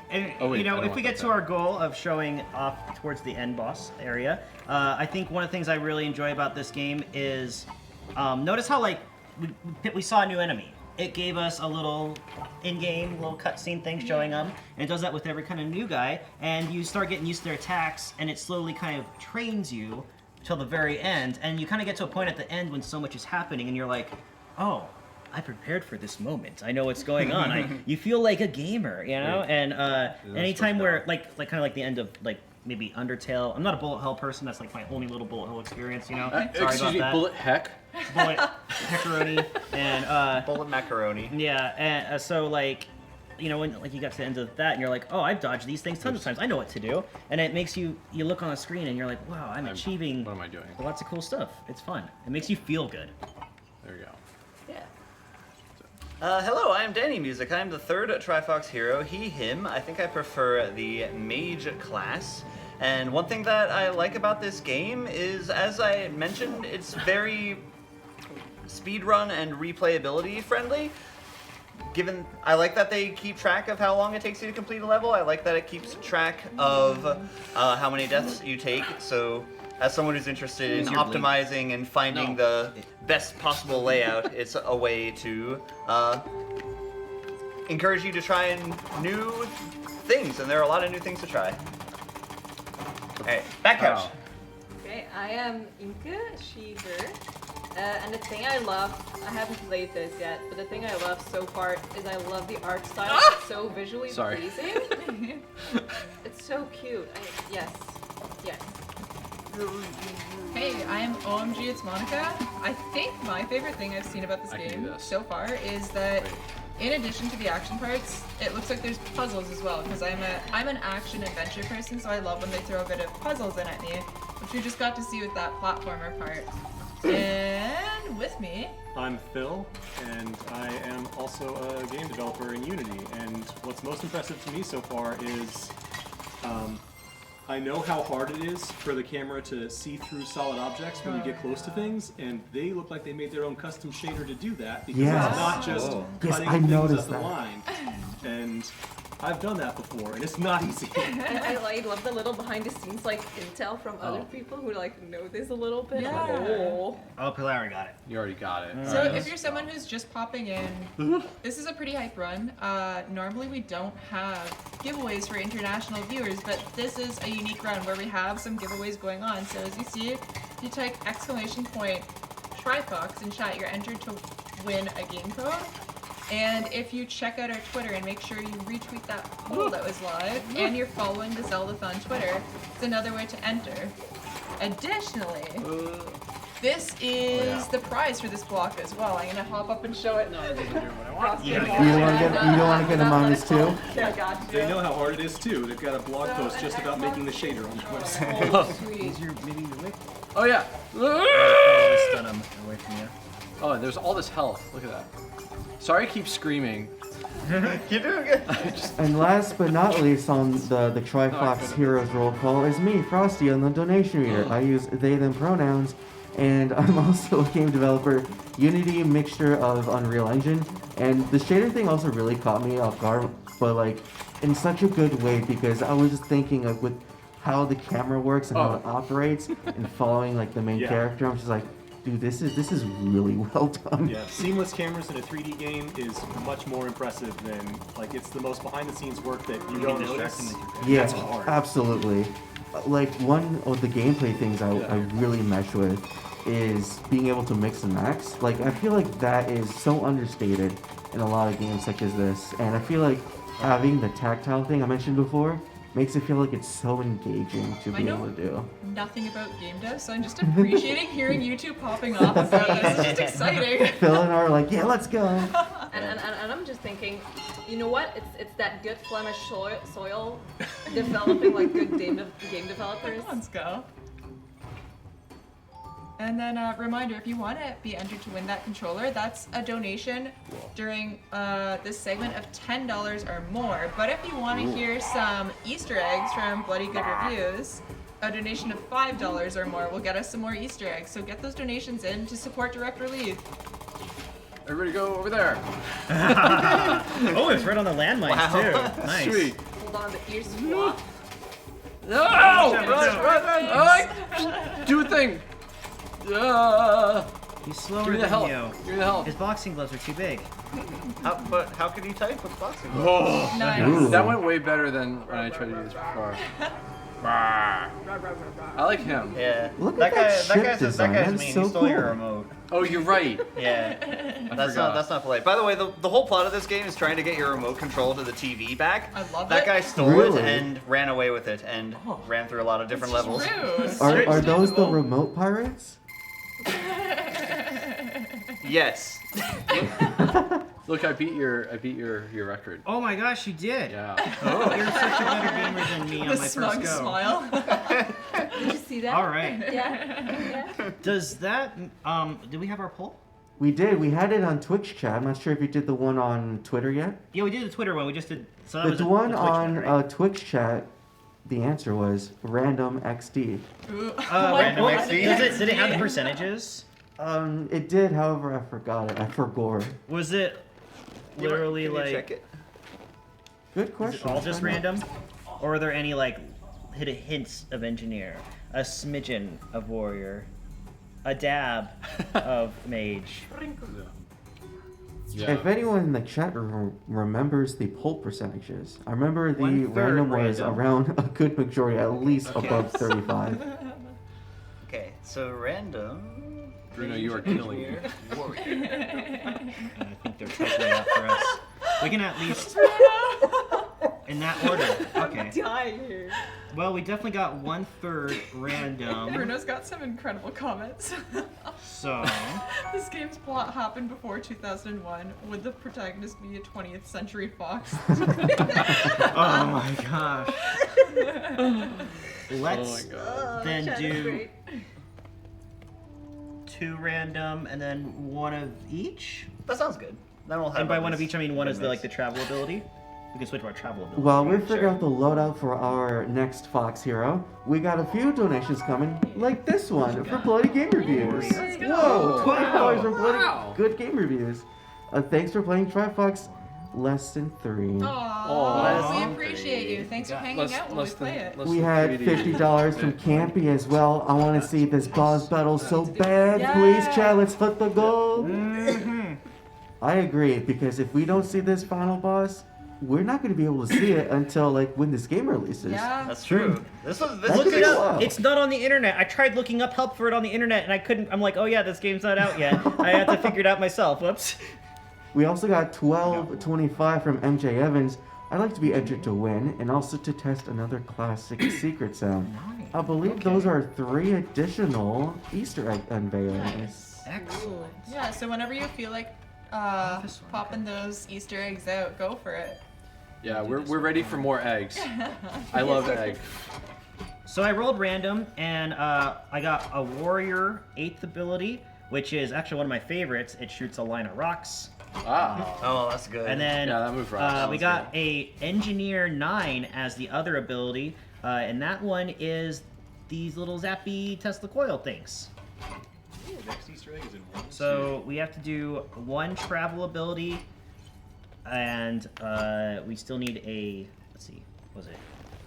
D: and,
A: Oh, wait,
D: you
A: I
D: know,
A: don't
D: if
A: want
D: we get
A: that
D: to our goal of showing off towards the end boss area, I think one of the things I really enjoy about this game is, notice how, like, we saw a new enemy. It gave us a little in-game, little cutscene thing showing them, and it does that with every kind of new guy, and you start getting used to their attacks, and it slowly kind of trains you till the very end, and you kind of get to a point at the end when so much is happening, and you're like, oh, I prepared for this moment. I know what's going on. You feel like a gamer, you know? And anytime where, like kind of like the end of, like, maybe Undertale. I'm not a bullet hell person. That's like my only little bullet hell experience, you know? Sorry
A: Excuse
D: about
A: me,
D: that.
A: bullet heck?
D: Bullet pepperoni. And,
B: Bullet macaroni.
D: yeah, and so, like, you know, when like you got to the end of that, and you're like, oh, I've dodged these things tons of times. I know what to do. And it makes you look on the screen, and you're like, wow, I'm achieving
A: What am I doing?
D: lots of cool stuff. It's fun. It makes you feel good.
A: There we go.
B: Hello, I'm Danny Music. I'm the third Trifox hero, he, him. I think I prefer the mage class. And one thing that I like about this game is, as I mentioned, it's very speedrun and replayability friendly. I like that they keep track of how long it takes you to complete a level. I like that it keeps track of how many deaths you take. So, as someone who's interested in optimizing and finding the best possible layout, it's a way to encourage you to try new things, and there are a lot of new things to try. Alright, back couch.
H: Okay, I am Inke, she, her. And the thing I love, I haven't played this yet, but the thing I love so far is I love the art style. It's so visually pleasing. It's so cute. Yes.
C: Hey, I am OMG, it's Monica. I think my favorite thing I've seen about this
A: I can
C: game
A: do this.
C: so far is that in addition to the action parts, it looks like there's puzzles as well, because I'm an action adventure person, so I love when they throw a bit of puzzles in at me, which we just got to see with that platformer part. And with me,
G: I'm Phil, and I am also a game developer in Unity. And what's most impressive to me so far is I know how hard it is for the camera to see through solid objects when you get close to things, and they look like they made their own custom shader to do that, because
E: Yes.
G: it's not just
E: Yes,
G: cutting
E: I
G: things
E: noticed
G: at the
E: that.
G: line. And I've done that before, and it's not easy.
H: And I love the little behind the scenes like intel from other people who like know this a little bit.
C: Yeah.
H: Oh.
D: Oh, Pilar got it.
A: You already got it.
C: so if you're someone who's just popping in, this is a pretty hype run. Normally we don't have giveaways for international viewers, but this is a unique run where we have some giveaways going on. So as you see, if you type !Trifox in chat, you're entered to win a game code. And if you check out our Twitter and make sure you retweet that poll that was live, and you're following the Zeldathon Twitter, it's another way to enter. Additionally, this is the prize for this block as well. I'm gonna hop up and show it. No, it doesn't do what I want.
E: You don't want to get a minus two?
H: I got you.
G: They know how hard it is too. They've got a blog post just about making the shader on their website.
H: Oh, sweet.
D: Maybe your wick?
A: Oh yeah.
D: Oh, stun him away from you.
A: Oh, there's all this health. Look at that. Sorry, I keep screaming.
B: You're doing good.
E: And last but not least on the Trifox Heroes roll call is me, Frosty, on the donation reader. I use they them pronouns, And I'm also a game developer, Unity mixture of Unreal Engine. And the shader thing also really caught me off guard, but like in such a good way because I was just thinking of with how the camera works and how it operates and following like the main character. I'm just like, dude, this is really well done.
G: Yeah, seamless cameras in a 3D game is much more impressive than like it's the most behind the scenes work that you don't notice.
E: Yeah,
G: That's hard.
E: absolutely. Like one of the gameplay things I really mesh with is being able to mix and match. Like I feel like that is so understated in a lot of games such as this, and I feel like having the tactile thing I mentioned before makes it feel like it's so engaging to be able to do.
C: Nothing about game dev, so I'm just appreciating hearing you two popping off about this. It's just exciting.
E: Phil and I are like, yeah, let's go.
H: And I'm just thinking, you know what? It's that good Flemish soil developing like good game developers.
C: Let's go. And then reminder, if you want to be entered to win that controller, that's a donation during this segment of $10 or more. But if you want to hear some Easter eggs from Bloody Good Reviews, a donation of $5 or more will get us some more Easter eggs. So get those donations in to support Direct Relief.
A: Everybody go over there.
D: Oh, it's right on the landmines too. Nice.
A: Sweet.
H: Hold on, the ears swap.
A: No! Run! Do a thing.
D: He's slower
A: Give me the
D: than
A: help.
D: you.
A: Give me the help.
D: His boxing gloves are too big.
B: But how can you type with boxing gloves?
A: Oh,
C: Nice.
A: that went way better than when I tried to do this before. I like him.
B: Yeah.
E: Look
B: that
E: at
B: guy.
E: that
B: That
E: ship
B: guy's
E: design.
B: that guy's
E: That's
B: mean.
E: so
B: He stole
E: cool.
B: your remote.
A: Oh, you're right.
B: Yeah.
A: forgot.
B: That's not polite. By the way, the whole plot of this game is trying to get your remote control to the TV back.
C: I love
B: That
C: it.
B: guy stole
E: Really?
B: it and ran away with it and ran through a lot of different
C: It's
B: levels.
C: rude.
E: Are those the remote pirates?
B: Yes.
A: Look, I beat your record.
D: Oh my gosh, you did.
A: Yeah.
D: Oh, you're such a better gamer than me
C: The
D: on my
C: smug
D: first go.
C: smile.
H: Did you see that?
D: All right.
H: Yeah.
D: Does that do we have our poll?
E: We did. We had it on Twitch chat. I'm not sure if you did the one on Twitter yet.
D: Yeah, we did the Twitter one. We just did. So that was
E: The
D: a
E: one
D: Twitch
E: on
D: right?
E: Twitch chat, the answer was random XD.
C: Ooh.
B: Random
C: What?
B: XD?
D: Did it have the percentages?
E: It did, however, I forgot it. I forgot.
D: Was it literally
B: Can you
D: like?
B: check it?
E: Good
D: Is it
E: question.
D: all
E: Let's
D: just
E: find out.
D: random, or are there any like hidden hints of engineer, a smidgen of warrior, a dab of mage?
E: If anyone in the chat room remembers the poll percentages, I remember the
D: 1/3
E: random was
D: random.
E: around a good majority, at least
D: Okay.
E: above 35.
B: Okay, so random.
A: Bruno, you are killing me.
B: Warrior.
D: I think they're typing out for us. We can at least in that order. Okay.
H: Dying here.
D: Well, we definitely got 1/3 random.
C: Bruno's got some incredible comments.
D: So
C: This game's plot happened before 2001. Would the protagonist be a 20th century fox?
D: oh my gosh. Let's
A: Oh my god.
D: then
H: Chat is
D: do
H: great.
D: 2 random and then 1 of each.
B: That sounds good. Then we'll have.
D: And by
B: at
D: 1 of
B: least
D: each, I mean 1 is the,
B: mix.
D: like the travel ability. We can switch to our travel ability.
E: While we're figuring out the loadout for our next Fox hero, we got a few donations coming, like this one for Bloody Game Reviews.
C: Let's go.
E: Whoa, $20 from Bloody
A: Wow.
E: Good Game Reviews. Thanks for playing Trifox Less Than 3.
C: Aww, we appreciate you. Thanks for hanging out while we play it.
E: We had $50 from Campy as well. I want to see this boss battle so bad.
C: Yeah.
E: Please, chat, let's hit the goal.
D: Mm-hmm.
E: I agree, because if we don't see this final boss, we're not going to be able to see it until like when this game releases.
C: Yeah.
B: That's true. This
E: That
B: was
E: could be
B: good.
E: cool.
D: It's not on the internet. I tried looking up help for it on the internet and I couldn't. I'm like, oh yeah, this game's not out yet. I had to figure it out myself. Whoops.
E: We also got 1225 from MJ Evans. I'd like to be entered to win and also to test another classic secret sound. I believe those are 3 additional Easter egg unveilings.
D: Excellent.
C: Yeah, so whenever you feel like popping those Easter eggs out, go for it.
A: Yeah, we're ready for more eggs. I love egg.
D: So I rolled random and I got a warrior 8th ability, which is actually one of my favorites. It shoots a line of rocks.
A: Wow.
B: Oh, that's good.
D: And then
A: Yeah, that move rocks.
D: we got a engineer 9 as the other ability, and that one is these little zappy Tesla coil things.
G: Next Easter egg is in one.
D: So we have to do one travel ability, and we still need a. Let's see, what was it?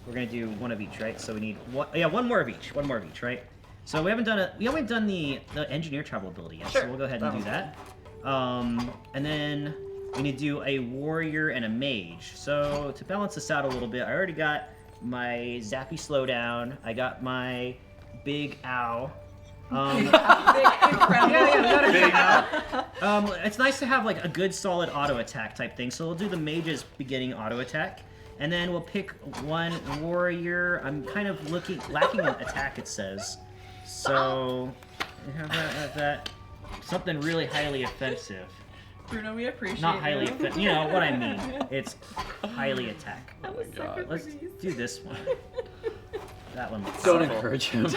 D: We're gonna do one of each, right? So we need one. Yeah, one more of each. One more of each, right? So we haven't done the engineer travel ability yet.
B: Sure.
D: So we'll go ahead and do that. And then we need to do a warrior and a mage. So to balance this out a little bit, I already got my zappy slowdown. I got my big ow.
C: Incredible.
D: It's nice to have like a good solid auto attack type thing. So we'll do the mage's beginning auto attack, and then we'll pick one warrior. I'm kind of lacking an attack. It says, so have that something really highly offensive.
C: Bruno, we appreciate
D: Not highly
C: you.
D: offensive. You know what I mean? It's highly attack.
H: I was sucker for
D: Let's
H: these.
D: do this one. That one. looks
A: Don't
D: awful.
A: encourage him.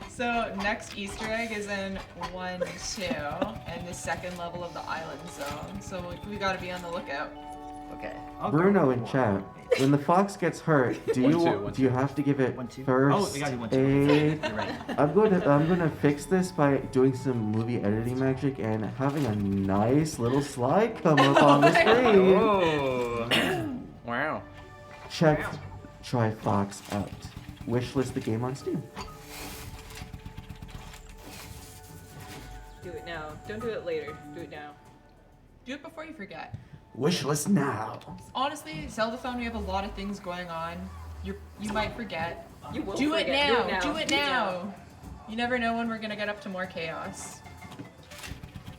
C: So next Easter egg is in 1-2, and the second level of the island zone. So we gotta be on the lookout.
B: Okay.
D: I'll go
E: Bruno
D: with
E: in
D: one.
E: chat. When the fox gets hurt, do you
A: 1-2,
E: do you have to give it
D: 1-2.
E: first
D: Oh, we gotta do 1-2.
E: aid?
D: You're right.
E: I'm gonna fix this by doing some movie editing magic and having a nice little slide come up on the screen.
B: Oh.
A: Wow.
E: Check Trifox out. Wishlist the game on Steam.
H: Do it now. Don't do it later. Do it now.
C: Do it before you forget.
E: Wishlist now.
C: Honestly, Zeldathon, we have a lot of things going on. You might forget.
H: You will
C: Do it
H: forget.
C: now. Do it now. You never know when we're gonna get up to more chaos.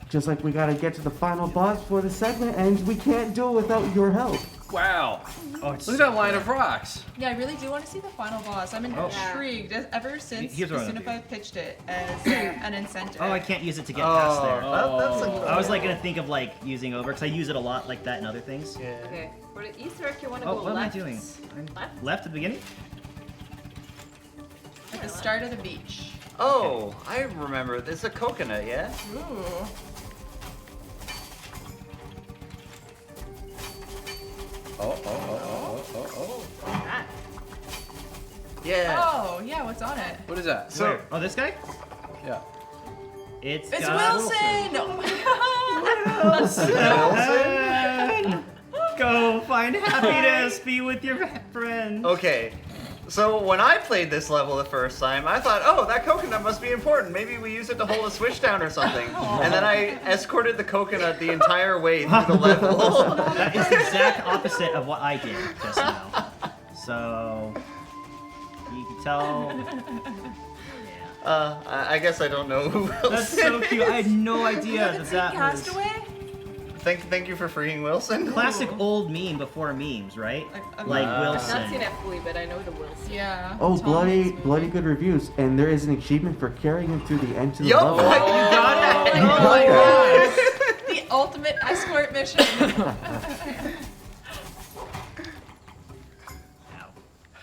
E: Just like we gotta get to the final boss for the segment, and we can't do it without your help.
A: Wow.
D: Oh, it's
A: Look at that line of rocks.
C: Yeah, I really do want to see the final boss. I'm intrigued. Ever since
D: Here's what I'm gonna
C: Sinify pitched it as an incentive.
D: Oh, I can't use it to get past there.
B: That's a
D: I was like gonna think of like using over because I use it a lot like that in other things.
B: Yeah.
H: Okay. For the Easter egg, you want to
D: Oh,
H: go
D: what
H: left.
D: am I doing?
H: Left?
D: Left at the beginning?
C: At the start of the beach.
B: Oh, I remember. There's a coconut, yeah?
C: Ooh.
H: Ah.
B: Yeah.
C: Oh, yeah, what's on it?
A: What is that?
B: So-
D: Where? Oh, this guy?
A: Yeah.
D: It's
C: It's
D: got
C: Wilson!
D: Wilson! Go find happiness. Be with your friends.
B: Okay. So when I played this level the first time, I thought, oh, that coconut must be important. Maybe we use it to hold a switch down or something. And then I escorted the coconut the entire way through the level.
D: That is the exact opposite of what I did just now. So you can tell.
B: I guess I don't know who Wilson
D: That's so cute. I had no idea
C: Haven't seen
D: that was
C: Castaway?
B: Thank you for freeing Wilson.
D: classic old meme before memes, right? Like
H: I've
D: Wilson.
H: not seen it fully, but I know the Wilson.
C: Yeah.
E: Oh,
C: Tom
E: bloody
C: is-
E: bloody good reviews, and there is an achievement for carrying him through the end to the
B: Yup.
E: level.
B: You got it.
C: Oh my
E: Okay.
C: gosh! The ultimate escort mission.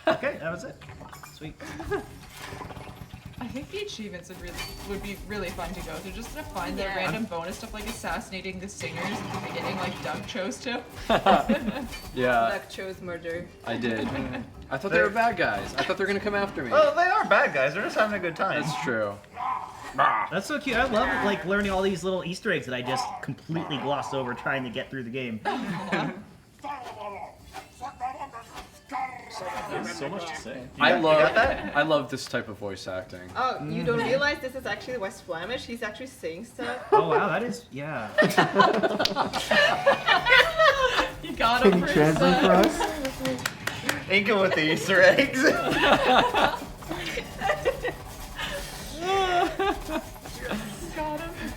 D: Okay, that was it. Sweet.
C: I think the achievements would be really fun to go through. Just to find the
H: Yeah.
C: random bonus stuff like assassinating the singers at the beginning, like Doug chose to.
A: Yeah,
H: Duck chose murder.
A: I did. I thought they were bad guys. I thought they were gonna come after me.
B: Oh, they are bad guys. They're just having a good time.
A: That's true.
D: That's so cute. I love like learning all these little Easter eggs that I just completely glossed over trying to get through the game.
G: There's so much to say.
A: I
B: got that?
A: love this type of voice acting.
H: Oh, you don't realize this is actually West Flemish? He's actually saying stuff.
D: Oh wow, that is yeah.
C: You got
E: Can
C: him
E: you
C: for
E: translate for us?
B: Inca with the Easter eggs.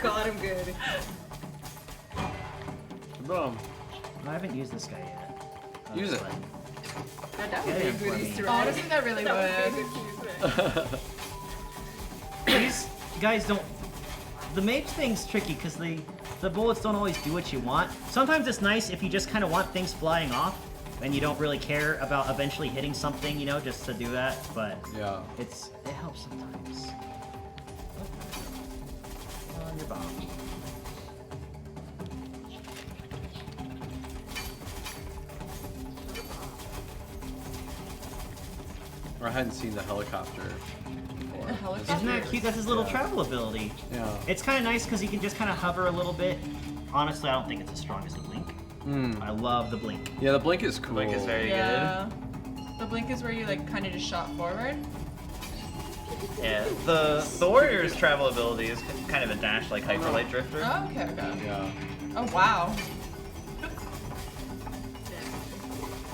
H: Got him good.
A: Boom.
D: I haven't used this guy yet.
A: Use it.
H: That would be a good Easter egg.
C: Honestly, that really
H: That would
C: would.
H: be a good Easter egg.
D: These guys don't. The mage thing's tricky because the bullets don't always do what you want. Sometimes it's nice if you just kind of want things flying off and you don't really care about eventually hitting something, you know, just to do that. But
A: Yeah.
D: it helps sometimes. On your bomb.
A: Or I hadn't seen the helicopter before.
C: The helicopter?
D: Isn't that cute? That's his little travel ability.
A: Yeah.
D: It's kind of nice because he can just kind of hover a little bit. Honestly, I don't think it's as strong as the blink. I love the blink.
A: Yeah, the blink is cool.
B: Blink is very
C: Yeah. The blink is where you like kind of just shot forward.
B: good. Yeah, the warrior's travel ability is kind of a dash like Hyper Light Drifter.
C: Oh, okay.
A: Yeah.
C: Oh wow.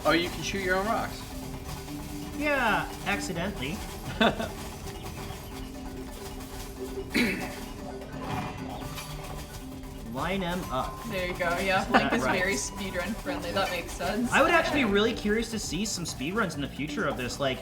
A: Oh, you can shoot your own rocks.
D: Yeah, accidentally. Line them up.
C: There you go. Yeah, Blink is
D: Right.
C: very speedrun friendly. That makes sense.
D: I would actually be really curious to see some speedruns in the future of this, like,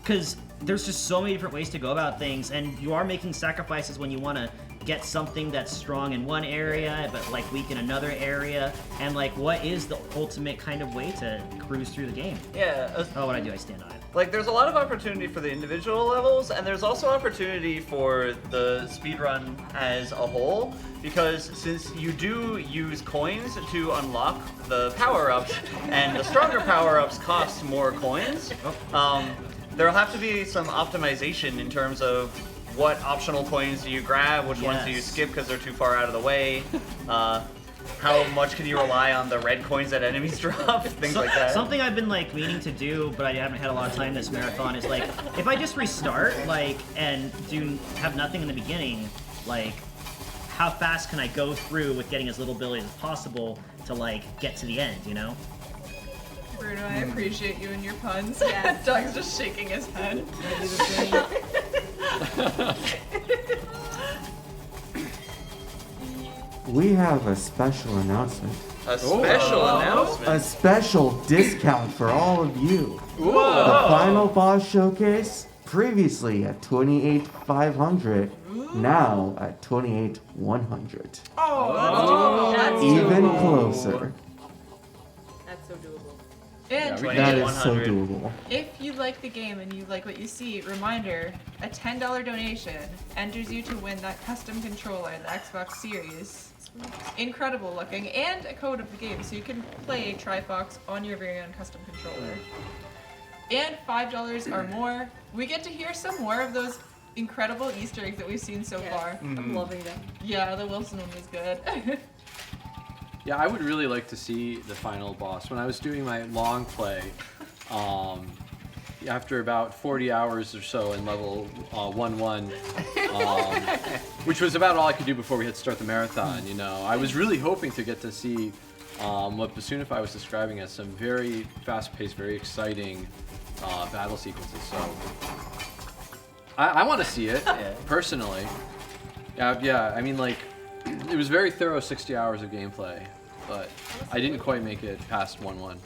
D: because there's just so many different ways to go about things, and you are making sacrifices when you want to get something that's strong in one area, but like weak in another area, and like, what is the ultimate kind of way to cruise through the game?
B: Yeah,
D: Oh, what I do, I stand on it.
B: like there's a lot of opportunity for the individual levels, and there's also opportunity for the speedrun as a whole, because since you do use coins to unlock the power-ups, and the stronger power-ups cost more coins, there'll have to be some optimization in terms of what optional coins do you grab, which ones do you
D: Yes.
B: skip because they're too far out of the way, how much can you rely on the red coins that enemies drop, things like that.
D: Something I've been like meaning to do, but I haven't had a lot of time this marathon is like, if I just restart, like, and have nothing in the beginning, like, how fast can I go through with getting as little abilities as possible to like get to the end, you know?
C: Bruno, I appreciate you and your puns.
H: Yes.
C: Doug's just shaking his head.
E: We have a special announcement.
B: A special announcement.
E: A special discount for all of you. The final boss showcase, previously at 28,500, now at 28,100.
H: That's
E: Even
H: doable.
E: closer.
H: That's so doable.
C: And
E: That is so
B: 100.
E: doable.
C: if you like the game and you like what you see, reminder, a $10 donation enters you to win that custom controller, the Xbox Series. Incredible looking, and a code of the game, so you can play Trifox on your very own custom controller. And $5 or more, we get to hear some more of those incredible Easter eggs that we've seen so
H: Yes,
C: far.
H: I'm loving them.
C: Yeah, the Wilson one was good.
A: Yeah, I would really like to see the final boss. When I was doing my long play, after about 40 hours or so in level 1-1, which was about all I could do before we had to start the marathon, you know, I was really hoping to get to see what Basunify was describing as some very fast-paced, very exciting battle sequences. So I want to see it, personally. Yeah, I mean, like, it was very thorough 60 hours of gameplay, but I didn't quite make it past 1-1.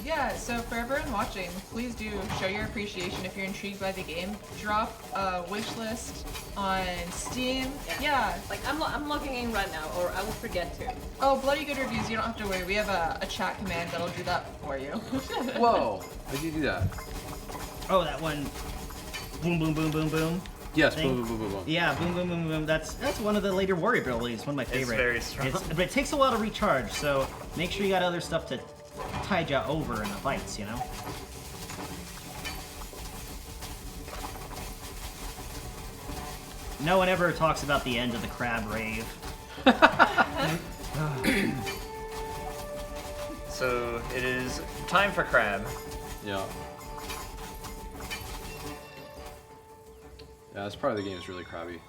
C: Yeah, so for everyone watching, please do show your appreciation if you're intrigued by the game. Drop a wish list on Steam. Yeah.
H: Like I'm logging in right now, or I will forget to.
C: Oh, bloody good reviews. You don't have to worry. We have a chat command that'll do that for you.
A: Whoa! How did you do that?
D: Oh, that one. Boom, boom, boom, boom, boom.
A: Yes,
D: Thing.
A: boom, boom, boom, boom, boom.
D: Yeah, boom, boom, boom, boom. That's one of the later warrior abilities. One of my favorite.
B: very strong.
D: But it takes a while to recharge, so make sure you got other stuff to tide you over in the fights, you know? No one ever talks about the end of the crab rave.
B: So it is time for crab.
A: Yeah. Yeah, this part of the game is really crabby.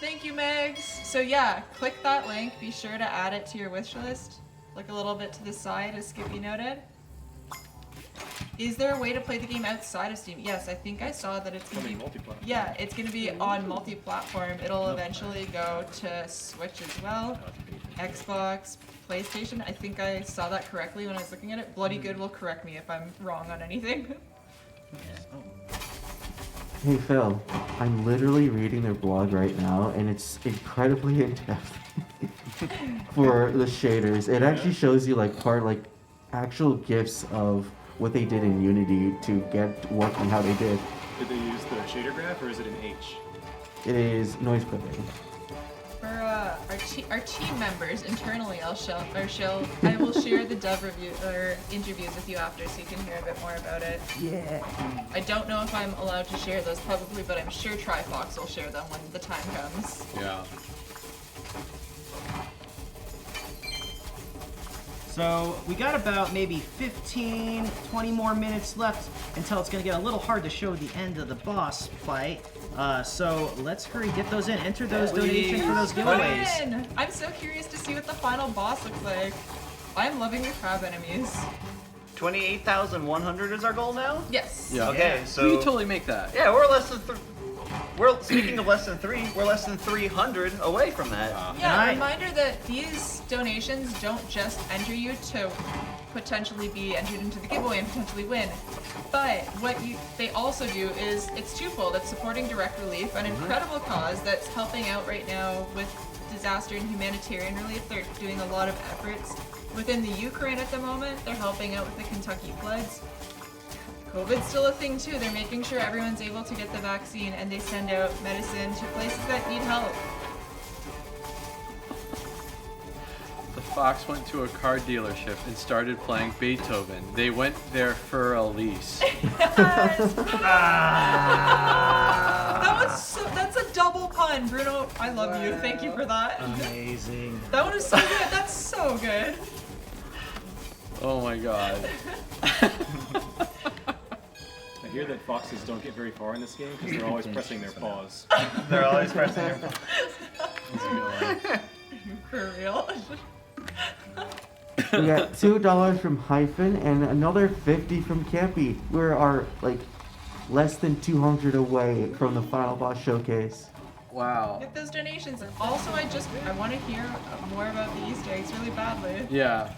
C: Thank you, Megs. So yeah, click that link. Be sure to add it to your wish list. Look a little bit to the side, as Skippy noted. Is there a way to play the game outside of Steam? Yes, I think I saw that it's gonna be
G: Multi-platform.
C: Yeah, it's gonna be on multi-platform. It'll eventually go to Switch as well, Xbox, PlayStation. I think I saw that correctly when I was looking at it. Bloody Good will correct me if I'm wrong on anything.
E: Hey Phil, I'm literally reading their blog right now, and it's incredibly in-depth for the shaders. It actually shows you like actual GIFs of what they did in Unity to get working how they did.
G: Did they use the shader graph or is it an H?
E: It is noise clipping.
C: For our team members internally, I will share the dev review or interviews with you after, so you can hear a bit more about it.
E: Yeah.
C: I don't know if I'm allowed to share those publicly, but I'm sure Trifox will share them when the time comes.
A: Yeah.
D: So we got about maybe 15, 20 more minutes left until it's going to get a little hard to show the end of the boss fight. So let's hurry, get those in. Enter those donations for those giveaways.
C: Fun! I'm so curious to see what the final boss looks like. I'm loving the crab enemies.
B: 28,100 is our goal now?
C: Yes.
A: Yeah.
B: Okay,
D: Yeah.
B: so
A: We can totally make that.
B: yeah, we're less than speaking of less than 3, we're less than 300 away from that.
C: Yeah,
D: Nice.
C: a reminder that these donations don't just enter you to potentially be entered into the giveaway and potentially win, but what they also do is it's twofold. It's supporting direct relief, an incredible cause that's helping out right now with disaster and humanitarian relief. They're doing a lot of efforts within the Ukraine at the moment. They're helping out with the Kentucky floods. COVID's still a thing too. They're making sure everyone's able to get the vaccine, and they send out medicine to places that need help.
A: The Fox went to a car dealership and started playing Beethoven. They went there for a lease.
C: That's a double pun, Bruno. I love you. Thank you for that.
D: Amazing.
C: That one is so good. That's so good.
A: Oh my god.
G: I hear that foxes don't get very far in this game because they're always pressing their paws.
B: They're always pressing their
C: For real.
E: We got $2 from Hyphen and another 50 from Campy. We are like less than 200 away from the final boss showcase.
A: Wow.
C: Get those donations. Also, I want to hear more about the Easter eggs really badly.
A: Yeah.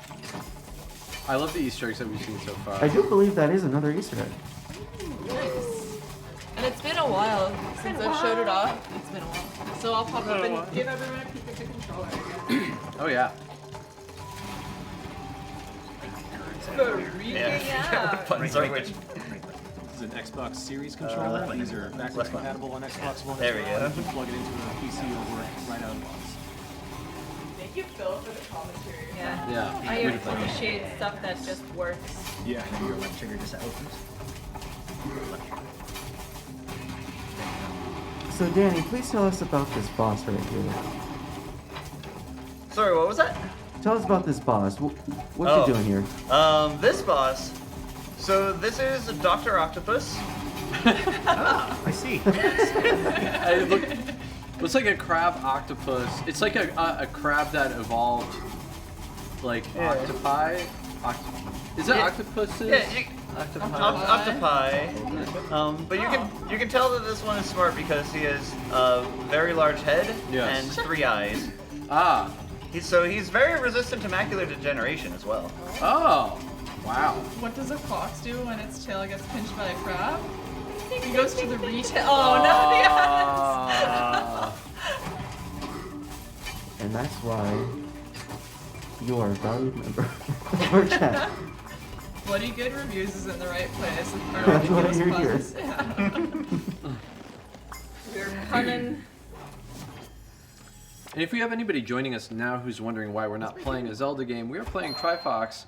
A: I love the Easter eggs that we've seen so far.
E: I do believe that is another Easter egg.
C: Nice. And it's been a while since I've showed it off. It's been a while. So I'll pop up and give everyone a peek at the controller.
A: Oh yeah.
B: Yeah. Buttons are which?
G: This is an Xbox Series controller. These are backwards compatible on Xbox One.
B: There we go.
G: You can plug it into a PC or work right out of the box.
C: Thank you, Phil, for the commentary.
H: Yeah.
A: Yeah.
H: I
A: Beautiful.
H: appreciate stuff that just works.
G: Yeah.
D: Your left trigger just opens.
E: So Danny, please tell us about this boss right here.
B: Sorry, what was that?
E: Tell us about this boss. What
B: Oh.
E: you doing here?
B: This boss. So this is Dr. Octopus.
D: I see.
A: Looks like a crab octopus. It's like a crab that evolved like
B: Yeah.
A: octopi. Is it
B: Yeah.
A: octopuses?
B: Yeah,
C: Octopi.
B: octopi. But you can tell that this one is smart because he has a very large head
A: Yes.
B: and 3 eyes.
A: Ah.
B: He's very resistant to macular degeneration as well.
A: Oh. Wow.
C: What does a fox do when its tail gets pinched by a crab? He goes to the retail. Oh, no,
A: Ah.
E: And that's why you are a valued member of our chat.
C: Bloody good reviews is in the right place.
E: That's why you're here.
H: We're punning.
A: And if we have anybody joining us now who's wondering why we're not playing a Zelda game, we are playing Trifox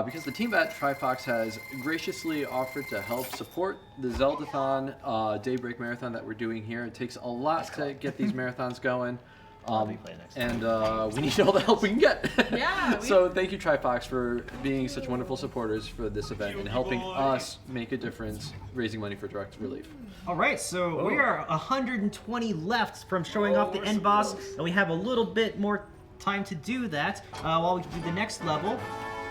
A: because the team at Trifox has graciously offered to help support the Zeldathon Daybreak marathon that we're doing here. It takes a lot to get these marathons going. And we need all the help we can get.
C: Yeah,
A: So thank you, Trifox, for being such wonderful supporters for this event and helping us make a difference, raising money for direct relief.
D: All right, so we are 120 left from showing off the end boss, and we have a little bit more time to do that while we do the next level.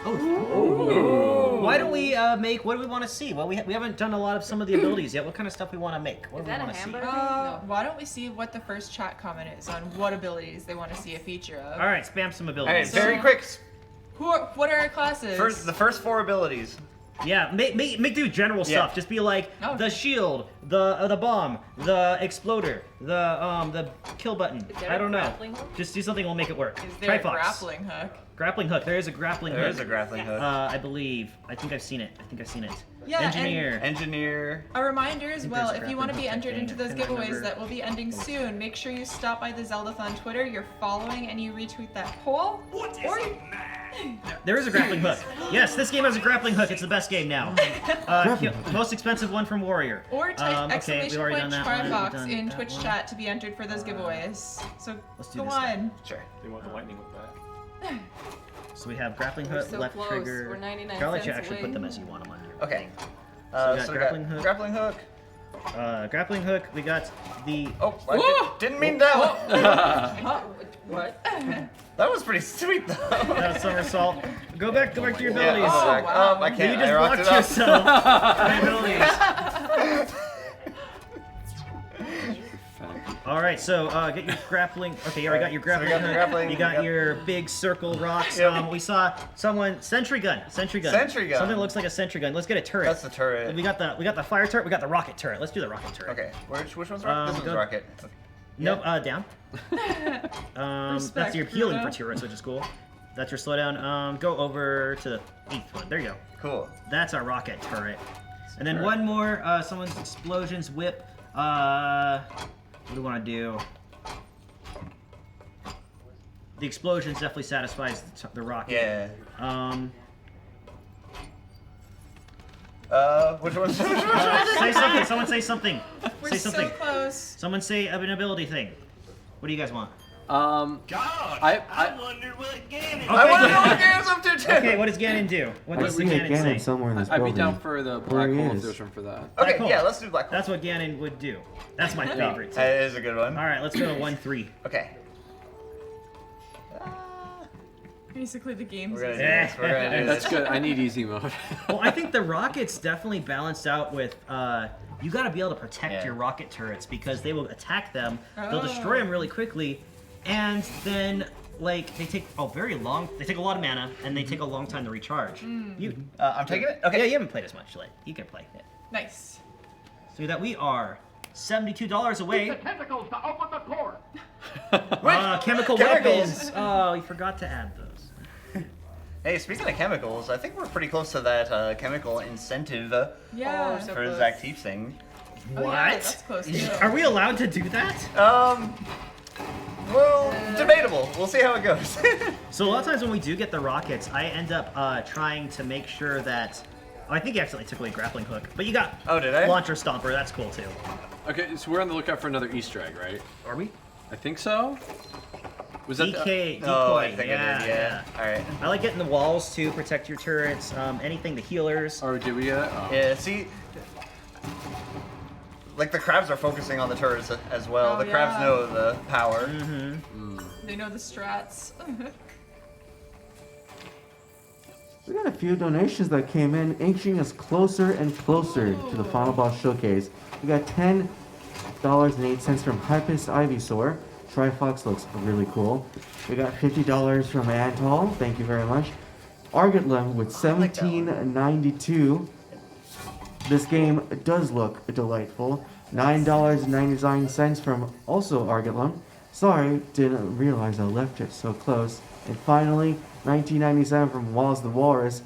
D: Oh. Why don't we make? What do we want to see? Well, we haven't done a lot of some of the abilities yet. What kind of stuff we want to make? What
H: Is
D: do we
H: that a
D: want to see?
H: hamburger?
C: Why don't we see what the first chat comment is on what abilities they want to see a feature of?
D: All right, spam some
B: All right,
D: abilities.
B: very quick.
C: What are our classes?
B: The first 4 abilities.
D: Yeah, make do general
B: Yeah.
D: stuff. Just be like
C: Oh.
D: the shield, the bomb, the exploder, the kill button.
H: Is there
D: I
H: a
D: don't know.
H: grappling hook?
D: Just do something. We'll make it work.
C: Is there a
D: Trifox.
C: grappling hook?
D: Grappling hook. There is a grappling
B: There
D: hook.
B: is a grappling hook.
D: I believe. I think I've seen it.
C: Yeah, and-
D: Engineer.
B: Engineer.
C: A reminder as
D: think
C: well,
D: there's a
C: if you want to be
D: grappling hook,
C: entered
D: I
C: into those
D: think. I
C: giveaways
D: remember.
C: that will be ending soon, make sure you stop by the Zeldathon Twitter, you're following, and you retweet that poll. Or you...
D: There is a grappling hook. Yes, this game has a grappling hook. It's the best game now. Most expensive one from Warrior.
C: Or type
D: Okay, we've already done that one. We've
C: Trifox
D: done
C: in
D: that
C: Twitch
D: one.
C: chat to be entered for those giveaways. So
D: Let's do
C: go
D: this
C: on.
B: Sure.
G: They want the lightning with that.
D: So we have grappling
H: We're
D: hook,
H: so
D: left
H: close.
D: trigger.
H: We're 99
D: I'll let you
H: cents
D: actually
H: away.
D: put them as you want them on your
B: Okay.
D: thing.
B: So
D: we got
B: we
D: grappling
B: got
D: hook.
B: grappling hook.
D: Grappling hook. We got the.
B: Oh, didn't mean that one.
H: Huh? What?
B: That was pretty sweet though.
D: That somersault. Go back to your
B: Yeah,
D: abilities.
B: go back.
C: wow.
B: Oh, I
D: You
B: can't.
D: just
B: I rocked
D: blocked
B: it up.
D: yourself. My abilities. All right, so get your grappling. Okay, you already got your
B: So we
D: grappling.
B: got the
D: hook.
B: grappling,
D: You got
B: yep.
D: your big circle rocks.
B: Yep.
D: We saw someone sentry gun.
B: Sentry gun.
D: Something that looks like a sentry gun. Let's get a turret.
B: That's the turret.
D: We got the fire turret. We got the rocket turret. Let's do the rocket turret.
B: Okay, which one's rocket? This one's
D: go-
B: rocket.
D: Nope. Down. That's
C: Respect,
D: your healing
C: Bruno.
D: for turrets, which is cool. That's your slowdown. Go over to the 8th one. There you go.
B: Cool.
D: That's our rocket turret. And then one more, someone's explosions whip. What do we want to do? The explosions definitely satisfies the rocket.
B: Yeah. Which one's
D: Say something. Someone say something.
C: We're
D: Say something.
C: so close.
D: Someone say an ability thing. What do you guys want?
A: I
F: wonder what game it
B: I want to know what game's up to too.
D: Okay, what does Ganon do? What
E: I
D: does
E: see a
D: Ganon
E: Ganon
D: say?
E: somewhere in this
A: I'd be
E: building.
A: down for the
E: Where
A: black
E: he
A: hole if
E: is.
A: there's room for that.
B: Okay,
D: Black hole.
B: yeah, let's do black hole.
D: That's what Ganon would do. That's my favorite. Too.
B: That is a good one.
D: All right, let's go to 1-3.
B: Okay.
C: Basically, the game's
B: We're gonna do
C: easy.
B: this. We're gonna do
A: That's
B: this.
A: good. I need easy mode.
D: Well, I think the rockets definitely balanced out with. You got to be able to protect
B: Yeah.
D: your rocket turrets because they will attack them. They'll
C: Oh.
D: destroy them really quickly, and then like they take very long. They take a lot of mana and they take a long time to recharge. You,
B: I'm taking it.
D: yeah,
B: Okay.
D: you haven't played as much. Like you can play. Yeah.
C: Nice.
D: So that we are $72 away.
I: Tentacles to open the port.
D: Chemical
B: Chemicals.
D: weapons. Oh, we forgot to add those.
B: Hey, speaking of chemicals, I think we're pretty close to that chemical incentive
C: Yeah.
H: so
B: for
H: close.
B: Zach Teef thing.
C: Oh, yeah, that's close too.
D: Are we allowed to do that?
B: Well, debatable. We'll see how it goes.
D: So a lot of times when we do get the rockets, I end up trying to make sure that. Oh, I think you accidentally took away grappling hook, but you got
B: Oh, did I?
D: launcher stomper. That's cool too.
A: Okay, so we're on the lookout for another Easter egg, right?
D: Are we?
A: I think so. Was that
D: DK, decoy.
B: Oh, I think
D: yeah,
B: I did. Yeah. All right.
D: I like getting the walls to protect your turrets. Anything, the healers.
A: Or did we get it? Oh.
B: Yeah. See, like the crabs are focusing on the turrets as well.
C: Oh,
B: The crabs
C: yeah.
B: know the power.
C: They know the strats.
E: We got a few donations that came in, inching us closer and closer to the final boss showcase. We got $10.08 from Hypest Ivysaur. Trifox looks really cool. We got $50 from Antol. Thank you very much. Argatlem with $17.92. This game does look delightful. $9.99 from also Argatlem. Sorry, didn't realize I left it so close. And finally, $19.97 from Walls the Walrus.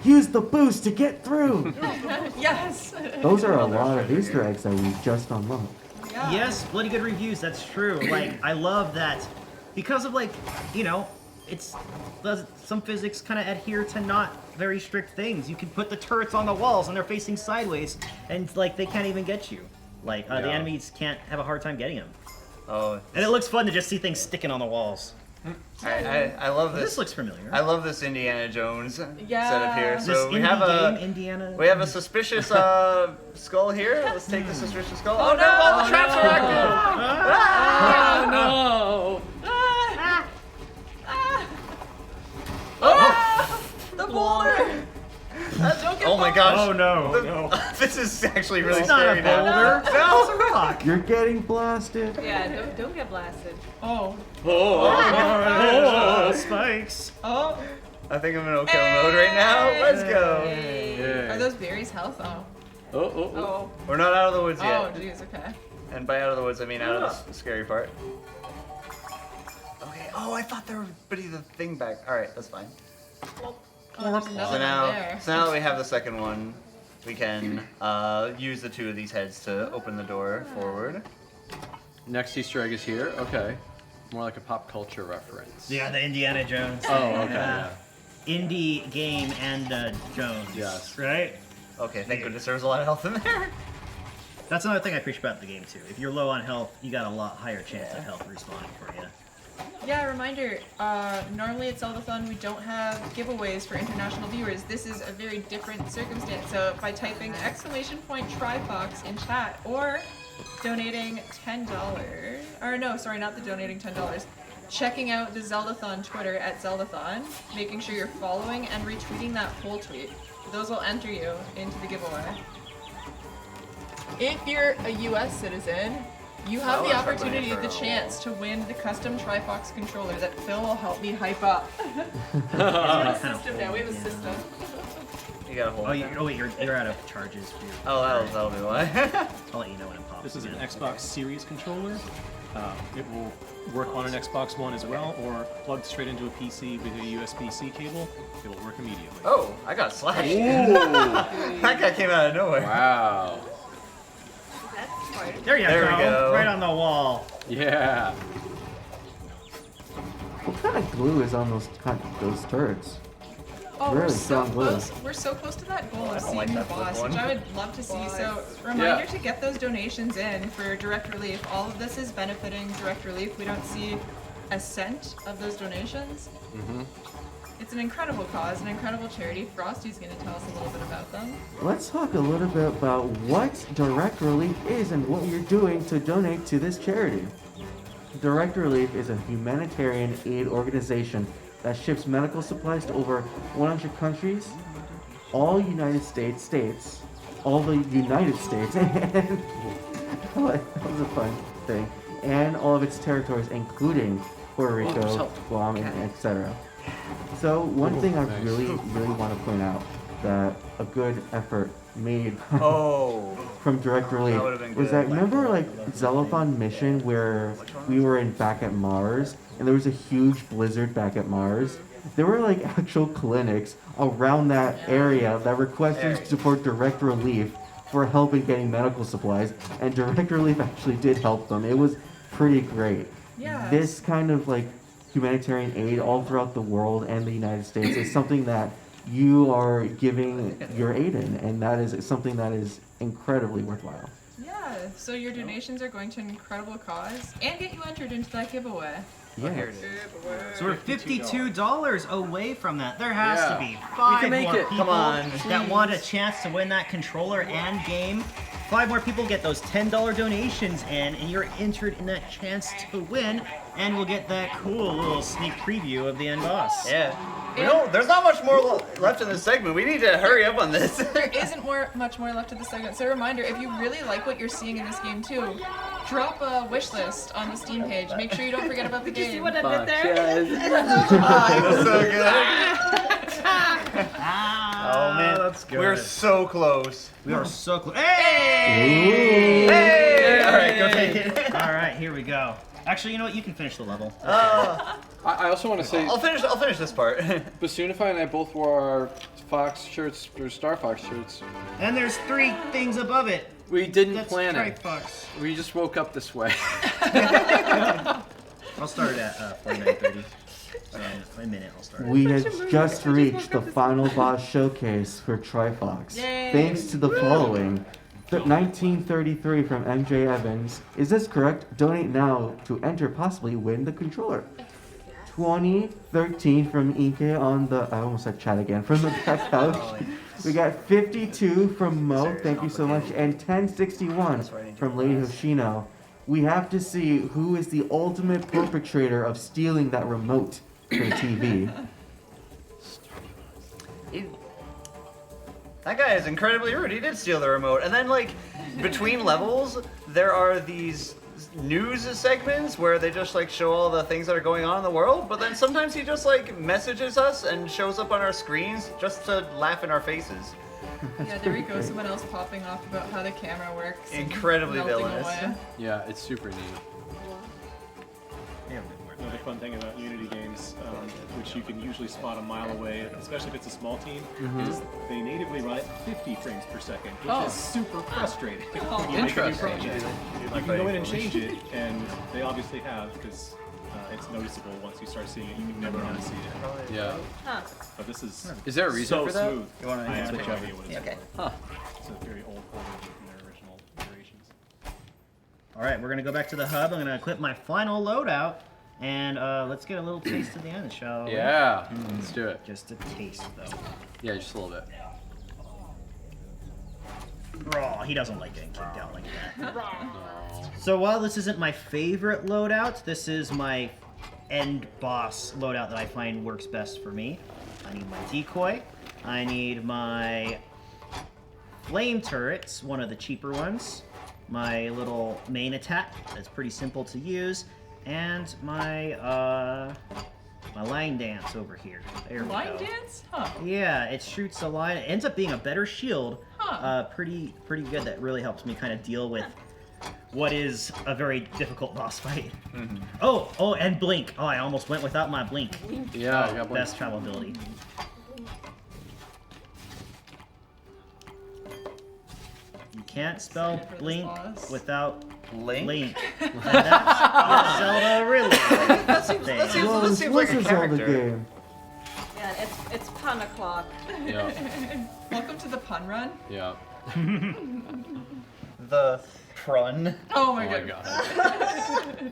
E: Use the boost to get through!
C: Yes.
E: Those are a lot of Easter eggs that we just unlocked.
C: Yeah.
D: Yes, bloody good reviews. That's true. Like I love that because of like it's some physics kind of adhere to not very strict things. You can put the turrets on the walls and they're facing sideways, and like they can't even get you. Like the
A: Yeah.
D: enemies can't have a hard time getting them.
B: Oh,
D: And it looks fun to just see things sticking on the walls.
B: I love this.
D: This looks familiar.
B: I love this Indiana Jones
C: Yeah.
B: setup here.
D: This
B: So we
D: indie
B: have
D: game,
B: a
D: Indiana.
B: we have a suspicious skull here. Let's take the suspicious skull. Oh no! All the traps are active.
A: Oh
C: The boulder. Don't get
B: Oh my gosh!
D: Oh no!
B: This is actually really
D: It's not
B: scary
D: a
B: now.
D: boulder.
B: No.
D: It's a rock.
E: You're getting blasted!
H: Yeah, don't get blasted.
C: Oh.
D: Oh, spikes.
C: Oh.
B: I think I'm in OK mode right now. Let's go.
A: Yeah.
C: Are those berries health? Oh.
H: Oh.
B: We're not out of the woods yet.
C: Oh, jeez, okay.
B: And by out of the woods, I mean out of the scary part. Okay. Oh, I thought there would be the thing back. All right, that's fine.
C: Oh, there's another
B: So
C: one
B: now
C: there.
B: that we have the second one, we can use the two of these heads to open the door forward.
A: Next Easter egg is here. Okay. More like a pop culture reference.
D: Yeah, the Indiana Jones.
A: Oh, okay. Yeah.
D: Indie game and Jones.
A: Yes.
D: Right?
B: Okay, thank goodness there was a lot of health in there.
D: That's another thing I appreciate about the game too. If you're low on health, you got a lot higher chance of health respawning for you.
C: Yeah, reminder, normally at Zeldathon we don't have giveaways for international viewers. This is a very different circumstance. So by typing !Trifox in chat or donating $10, or no, sorry, not the donating $10, checking out the Zeldathon Twitter at Zeldathon, making sure you're following and retweeting that whole tweet. Those will enter you into the giveaway. If you're a US citizen, you have the opportunity, the chance to win the custom Trifox controller that Phil will help me hype up. We have a system now, we have a system.
B: You got a hold.
D: Oh wait, you're out of charges for your.
B: Oh, that'll be why.
D: I'll let you know when it pops.
G: This is an
D: again.
G: Xbox Series controller. It will work on an Xbox One as well, or plugged straight into a PC with a USB-C cable. It will work immediately.
B: Oh, I got slashed. That guy came out of nowhere.
A: Wow.
H: That's smart.
D: There you
B: There
D: go.
B: we go.
D: Right on the wall.
A: Yeah.
E: What kind of glue is on those turrets?
C: Oh,
E: Really
C: we're so
E: strong glue.
C: close. We're so close to that goal of
B: don't
C: seeing
B: like
C: the
B: that flip
C: boss,
B: one.
C: which I would love to see. So, reminder to get those donations in for Direct Relief. All of this is benefiting Direct Relief. We don't see a cent of those donations. It's an incredible cause, an incredible charity. Frosty's going to tell us a little bit about them.
E: Let's talk a little bit about what Direct Relief is and what you're doing to donate to this charity. Direct Relief is a humanitarian aid organization that ships medical supplies to over 100 countries, all United States, all the United States, and that was a fun thing, and all of its territories, including Puerto Rico, Guam, and etc. So one thing I really want to point out that a good effort made from Direct Relief
B: That would've been
E: was
B: good.
E: that, remember like Zeldathon mission where we were back at Mars and there was a huge blizzard back at Mars? There were like actual clinics around that area that requested to support Direct Relief for help in getting medical supplies, and Direct Relief actually did help them. It was pretty great.
C: Yeah.
E: This kind of like humanitarian aid all throughout the world and the United States is something that you are giving your aid in, and that is something that is incredibly worthwhile.
C: Yeah, so your donations are going to an incredible cause and get you entered into that giveaway.
E: Yeah.
D: So we're $52 away from that. There has to be
A: We
D: 5
A: can make
D: more
A: it.
D: people
B: Come on,
D: that want a chance to win that controller and game. 5 more people get those $10 donations in, and you're entered in that chance to win, and we'll get that cool little sneak preview of the end boss.
B: Yeah. There's not much more left in this segment. We need to hurry up on this.
C: There isn't much more left of the segment. So reminder, if you really like what you're seeing in this game too, drop a wish list on the Steam page. Make sure you don't forget about the game.
H: See what I did there?
B: That was so good. Oh man,
D: that's good.
B: We're so close.
D: We are so close. Hey!
B: Hey! All right, go take it.
D: All right, here we go. Actually, you know what? You can finish the level.
A: I also want to say,
B: I'll finish this part.
A: Basunify and I both wore our Fox shirts, or Star Fox shirts.
D: And there's 3 things above it.
A: We didn't
D: That's
A: plan it.
D: Trifox.
A: We just woke up this way.
D: I'll start at 49:30. So in a minute, I'll start.
E: We had just reached the final boss showcase for Trifox.
C: Yay.
E: Thanks to the following. 1933 from MJ Evans. Is this correct? Donate now to enter, possibly win the controller. 2013 from Inke on the, I almost said chat again, from the back couch. We got 52 from Mo, thank you so much, and 1061 from Lady Hoshino. We have to see who is the ultimate perpetrator of stealing that remote for the TV.
B: That guy is incredibly rude. He did steal the remote. And then, like, between levels, there are these news segments where they just like show all the things that are going on in the world, but then sometimes he just like messages us and shows up on our screens just to laugh in our faces.
C: Yeah, there we go. Someone else popping off about how the camera works. and
B: Incredibly
C: melting
B: villainous.
C: away.
A: Yeah, it's super neat.
G: Another fun thing about Unity games, which you can usually spot a mile away, especially if it's a small team, is they natively run at 50 frames per second, which is super frustrating. When you make a new
A: Interesting.
G: project. You can go in and change it, and they obviously have, because it's noticeable once you start seeing it. You can never unsee it.
A: Yeah.
H: Huh.
G: But this is
A: Is there a reason
G: so
A: for that?
G: smooth.
B: You wanna
G: I have
B: switch
G: no
B: over?
G: idea what it's
B: Okay.
G: for.
A: Huh.
G: It's a very old version from their original iterations.
D: All right, we're gonna go back to the hub. I'm gonna equip my final loadout, and let's get a little taste of the end, shall we?
A: Yeah. Let's do it.
D: Just a taste, though.
A: Yeah, just a little bit.
D: Oh, he doesn't like getting kicked out like that. So while this isn't my favorite loadout, this is my end boss loadout that I find works best for me. I need my decoy. I need my flame turrets, one of the cheaper ones. My little main attack, that's pretty simple to use. And my my line dance over here. There we
C: Line
D: go.
C: dance? Huh.
D: Yeah, it shoots a line. It ends up being a better shield.
C: Huh.
D: Pretty good. That really helps me kind of deal with what is a very difficult boss fight. Oh, and blink. Oh, I almost went without my blink.
A: Yeah, I got one.
D: Best travel ability. You can't spell
C: Excited for this
D: blink
C: boss.
D: without
B: Link?
D: Link. And that's Zelda really.
B: That seems
E: Well,
B: that
E: this
B: seems
E: was
B: like a
E: a Zelda
B: character.
E: game.
H: Yeah, it's pun o'clock.
A: Yeah.
C: Welcome to the pun run.
A: Yeah.
B: The prun.
C: Oh my
A: Oh my
C: god.
A: god.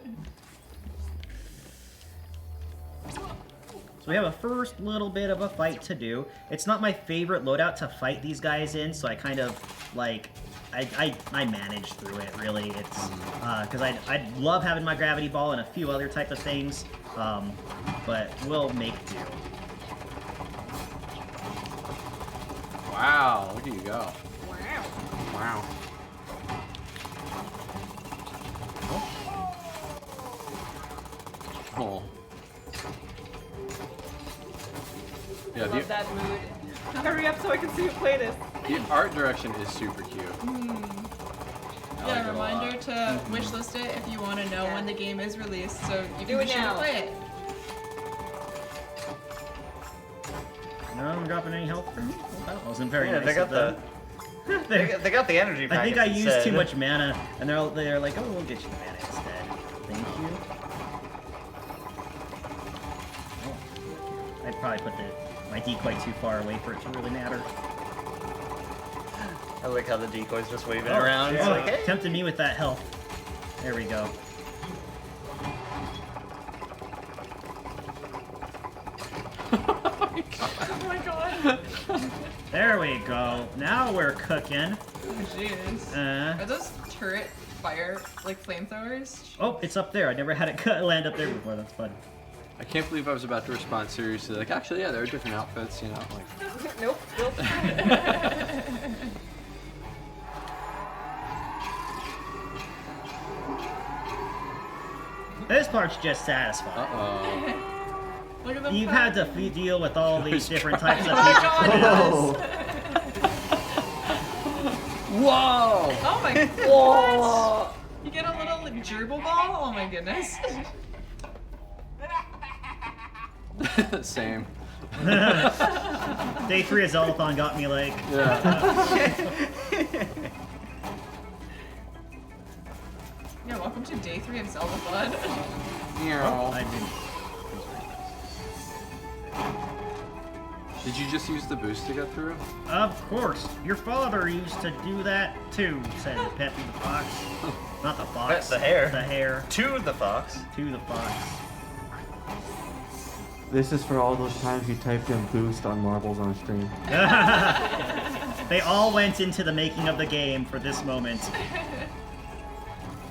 D: So we have a first little bit of a fight to do. It's not my favorite loadout to fight these guys in, so I kind of like I manage through it really. It's because I love having my gravity ball and a few other type of things, but we'll make do.
A: Wow, look at you go.
H: Wow.
A: Wow. Oh. Yeah,
H: Love that mood. Hurry up so I can see you play this.
A: the art direction is super cute. I like
C: Yeah,
A: it a lot.
C: reminder to wishlist it if you want to know when the game is released, so you
H: Do
C: can
H: it
C: be sure
H: now.
C: to play it.
D: No, I'm dropping any health. That wasn't very
B: Yeah,
D: nice.
B: they got
D: of them.
B: they got the energy
D: I
B: packets.
D: think I used
B: instead.
D: too much mana, and they're like, oh, we'll get you mana instead. Thank you. Oh, I'd probably put my decoy too far away for it to really matter.
B: I like how the decoy's just waving
D: Oh,
B: around. It's
D: oh,
B: like, hey.
D: tempted me with that health. There we go.
C: Oh my god.
D: There we go. Now we're cooking.
C: Oh jeez.
D: Uh,
C: Are those turret fire, like flamethrowers?
D: oh, it's up there. I never had it land up there before. That's fun.
A: I can't believe I was about to respond seriously. Like, actually, yeah, there are different outfits, you know. Like,
H: Nope. Nope.
D: This part's just satisfying.
A: uh-oh.
C: Look at them.
D: You've
C: fight.
D: had to deal with all these different types of
C: Oh my
D: people.
C: god,
E: Oh,
A: Whoa!
C: Oh my god. You get a little like, gerbil ball? Oh my goodness.
A: Same.
D: Day 3 of Zeldathon got me like,
A: Yeah.
C: Yeah, welcome to day 3 of Zeldathon.
D: oh, I didn't.
A: Did you just use the boost to get through?
D: Of course, your father used to do that too, said Peppy the fox. Not the fox.
B: The hare.
D: The hare.
B: To the fox.
D: To the fox.
E: this is for all those times you typed in boost on marbles on stream.
D: They all went into the making of the game for this moment.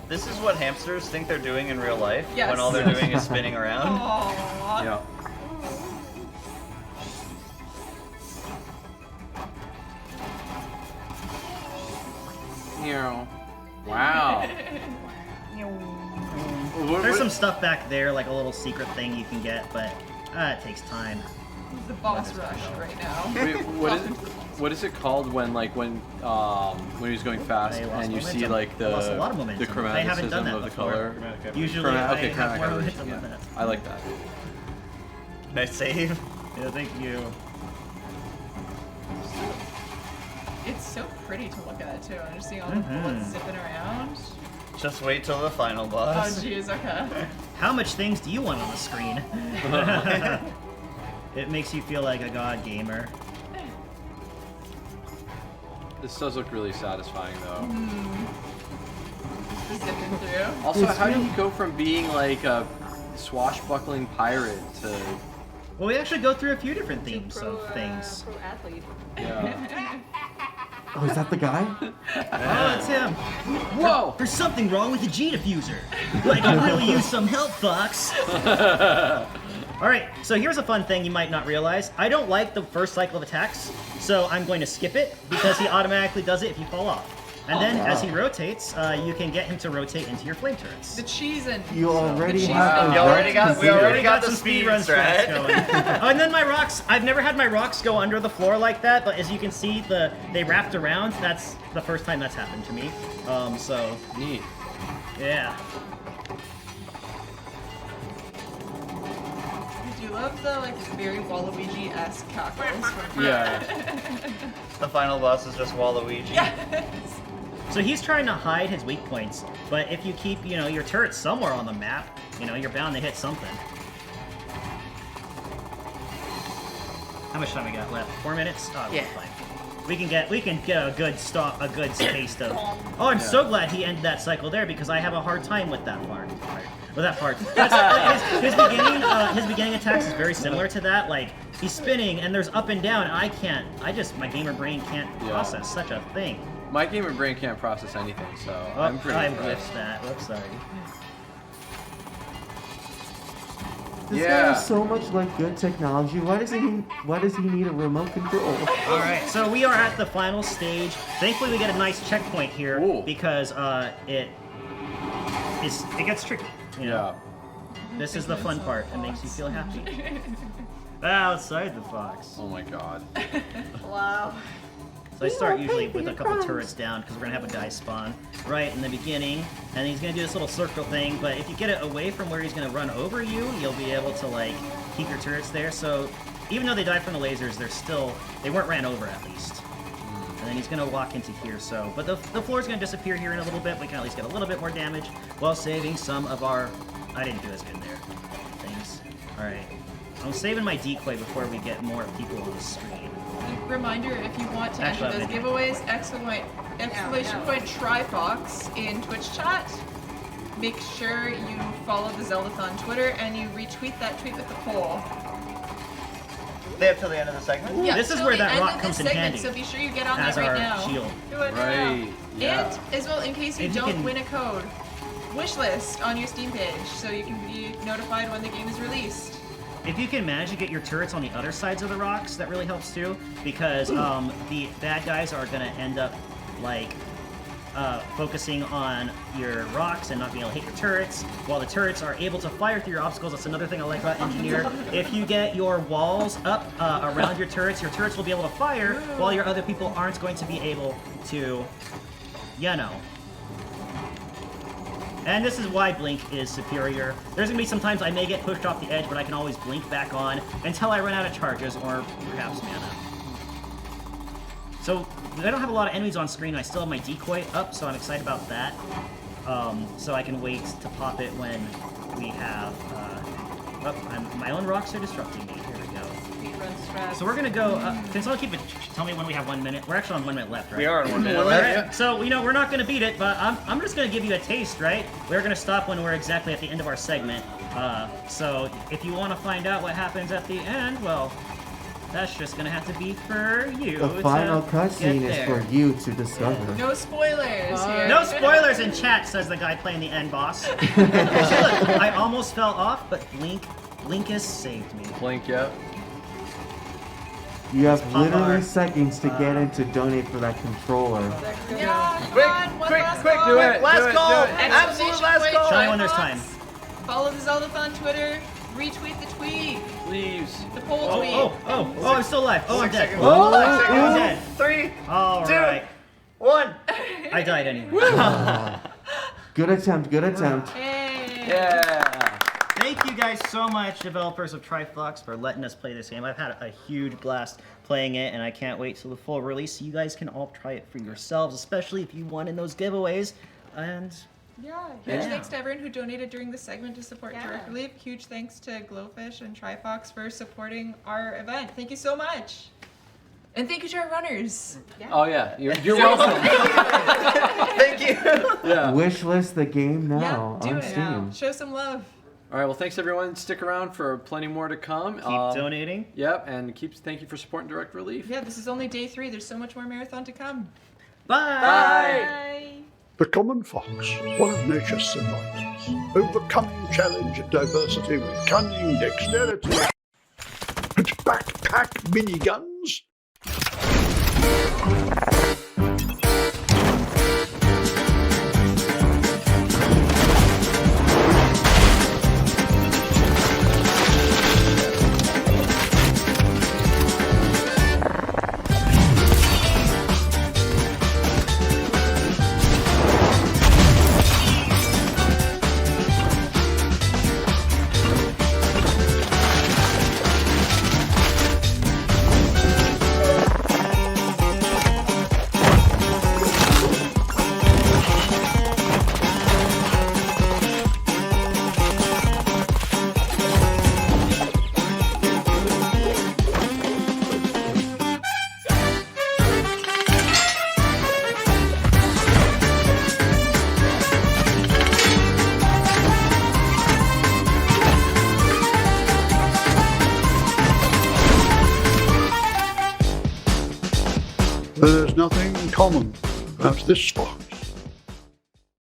B: This is what hamsters think they're doing in real life
C: Yes.
B: when all they're doing is spinning around.
C: Aww.
A: Yeah. Wow.
D: There's some stuff back there, like a little secret thing you can get, but it takes time.
C: The boss rush right now.
A: Wait, what is it called when he was going fast and you see like the
D: lost a lot of momentum.
A: the
D: I haven't done
A: chromaticism
D: that
A: of the
D: before.
A: color?
D: Usually I have
A: chromatic
D: more
A: aberration,
D: momentum than that.
A: I like that.
B: Nice save.
D: Yeah, thank you.
C: It's so pretty to look at too. I'm just seeing all the bullets zipping around.
B: Just wait till the final
C: Oh
B: boss.
C: jeez, okay.
D: How much things do you want on the screen? It makes you feel like a god gamer.
A: This does look really satisfying though.
C: Just zipping through.
A: Also, how do you go from being like a swashbuckling pirate to
D: Well, we actually go through a few different
H: To
D: themes of things.
H: pro athlete.
A: yeah?
E: Oh, is that the guy?
D: Oh, it's him.
A: Whoa!
D: There's something wrong with the G diffuser. I can really use some help, Fox. Alright, so here's a fun thing you might not realize. I don't like the first cycle of attacks, so I'm going to skip it because he automatically does it if you fall off. And then as he rotates, you can get him to rotate into your flame turrets.
C: The cheesing.
E: You already
C: cheese
E: have.
B: We
E: a
B: already got
E: considered-
B: the
D: some
B: speed
D: speedrun strats
B: strat.
D: going. Oh, and then my rocks. I've never had my rocks go under the floor like that, but as you can see, they wrapped around. That's the first time that's happened to me. So
A: Neat.
D: yeah.
C: I do love the like very Waluigi-esque cackles. from
A: Yeah.
B: The final boss is just Waluigi.
C: Yes.
D: So he's trying to hide his weak points, but if you keep, your turrets somewhere on the map, you're bound to hit something. How much time we got left? 4 minutes? Oh, yeah. Fine. We can get a good taste of. Oh, I'm so glad he ended that cycle there because I have a hard time with that part. That's, his beginning attacks is very similar to that. Like he's spinning and there's up and down, and my gamer brain can't process such a thing.
A: My gamer brain can't process anything, so
D: Oh,
A: I'm pretty
D: I
A: impressed.
D: whiffed that. Whoops, sorry.
E: This guy
A: Yeah.
E: has so much like good technology. Why does he need a remote control?
D: All right, so we are at the final stage. Thankfully, we get a nice checkpoint here
A: Ooh.
D: because it gets tricky.
A: Yeah.
D: This is the fun part. It makes you feel happy. Outside the fox.
A: Oh my god.
H: Wow.
D: So I start usually with a couple turrets down because we're gonna have a guy spawn right in the beginning, and he's gonna do this little circle thing. But if you get it away from where he's gonna run over you, you'll be able to like keep your turrets there. So even though they died from the lasers, they weren't ran over at least. And then he's gonna walk into here. So, but the floor's gonna disappear here in a little bit. We can at least get a little bit more damage while saving some of our. I didn't do as good there. Things. All right. I'm saving my decoy before we get more people on the screen.
C: Reminder, if you want to
D: Actually,
C: enter those giveaways, exclamation point Trifox in Twitch chat. Make sure you follow the Zeldathon Twitter and you retweet that tweet with the poll.
B: They have till the end of the segment?
C: Yeah,
D: This is
C: till
D: where
C: the
D: that
C: end
D: rock
C: of
D: comes
C: this
D: in
C: segment,
D: handy
C: so be sure you get on
D: as
C: that right
D: our
C: now.
D: shield.
C: Do it
A: Right. Yeah.
C: And as well, in case you
D: If you
C: don't
D: can-
C: win a code, wishlist on your Steam page so you can be notified when the game is released.
D: If you can manage to get your turrets on the other sides of the rocks, that really helps too, because the bad guys are gonna end up like focusing on your rocks and not being able to hit your turrets, while the turrets are able to fire through your obstacles. That's another thing I like about Engineer. If you get your walls up around your turrets will be able to fire, while your other people aren't going to be able to, And this is why Blink is superior. There's gonna be some times I may get pushed off the edge, but I can always blink back on until I run out of charges or perhaps mana. So I don't have a lot of enemies on screen. I still have my decoy up, so I'm excited about that. So I can wait to pop it when we have. My own rocks are disrupting me. Here we go.
H: Speedrun strats.
D: So we're gonna go. Can someone tell me when we have 1 minute? We're actually on 1 minute left, right?
B: We are on 1 minute
D: All
B: left.
D: right. So we're not gonna beat it, but I'm just gonna give you a taste, right? We're gonna stop when we're exactly at the end of our segment. So if you want to find out what happens at the end, well, that's just gonna have to be for you.
E: The final
D: to
E: cutscene
D: get
E: is
D: there.
E: for you to discover.
C: No spoilers here.
D: No spoilers in chat, says the guy playing the end boss. See, look, I almost fell off, but Blinkus saved me.
A: Blink, yep.
E: You have
D: Pop
E: literally
D: art.
E: seconds to get in to donate for that controller.
C: Yeah, come
B: Quick,
C: on, one
B: quick,
C: last
B: quick,
C: call.
B: do it. Last call.
C: Exclamation
B: Absolute last
C: point,
B: call.
D: Show me when there's
C: Trifox.
D: time.
C: Follow the Zeldathon Twitter. Retweet the tweet.
A: Please.
C: The poll
D: Oh,
C: tweet.
D: I'm still alive. Oh, I'm dead.
E: Oh,
D: I'm dead.
B: 3,
D: All
B: 2,
D: right.
B: 1.
D: I died anyway.
E: Good attempt, good attempt.
C: Hey.
A: Yeah.
D: Thank you guys so much, developers of Trifox, for letting us play this game. I've had a huge blast playing it, and I can't wait till the full release so you guys can all try it for yourselves, especially if you won in those giveaways. And
C: Yeah, huge thanks to everyone who donated during this segment to support Direct Relief. Huge thanks to Glowfish and Trifox for supporting our event. Thank you so much. And thank you to our runners.
A: Oh yeah, you're welcome.
B: Thank you.
A: Yeah.
E: Wishlist the game now
C: do
E: on
C: it.
E: Steam.
C: Show some love.
A: All right. Well, thanks everyone. Stick around for plenty more to come.
D: keep donating.
A: Yep, and thank you for supporting Direct Relief.
C: Yeah, this is only day 3. There's so much more marathon to come.
D: Bye!
H: Bye.
I: The common fox, one of nature's survivors, overcoming challenge and diversity with cunning, dexterity, and backpack miniguns. There's nothing common about this fox.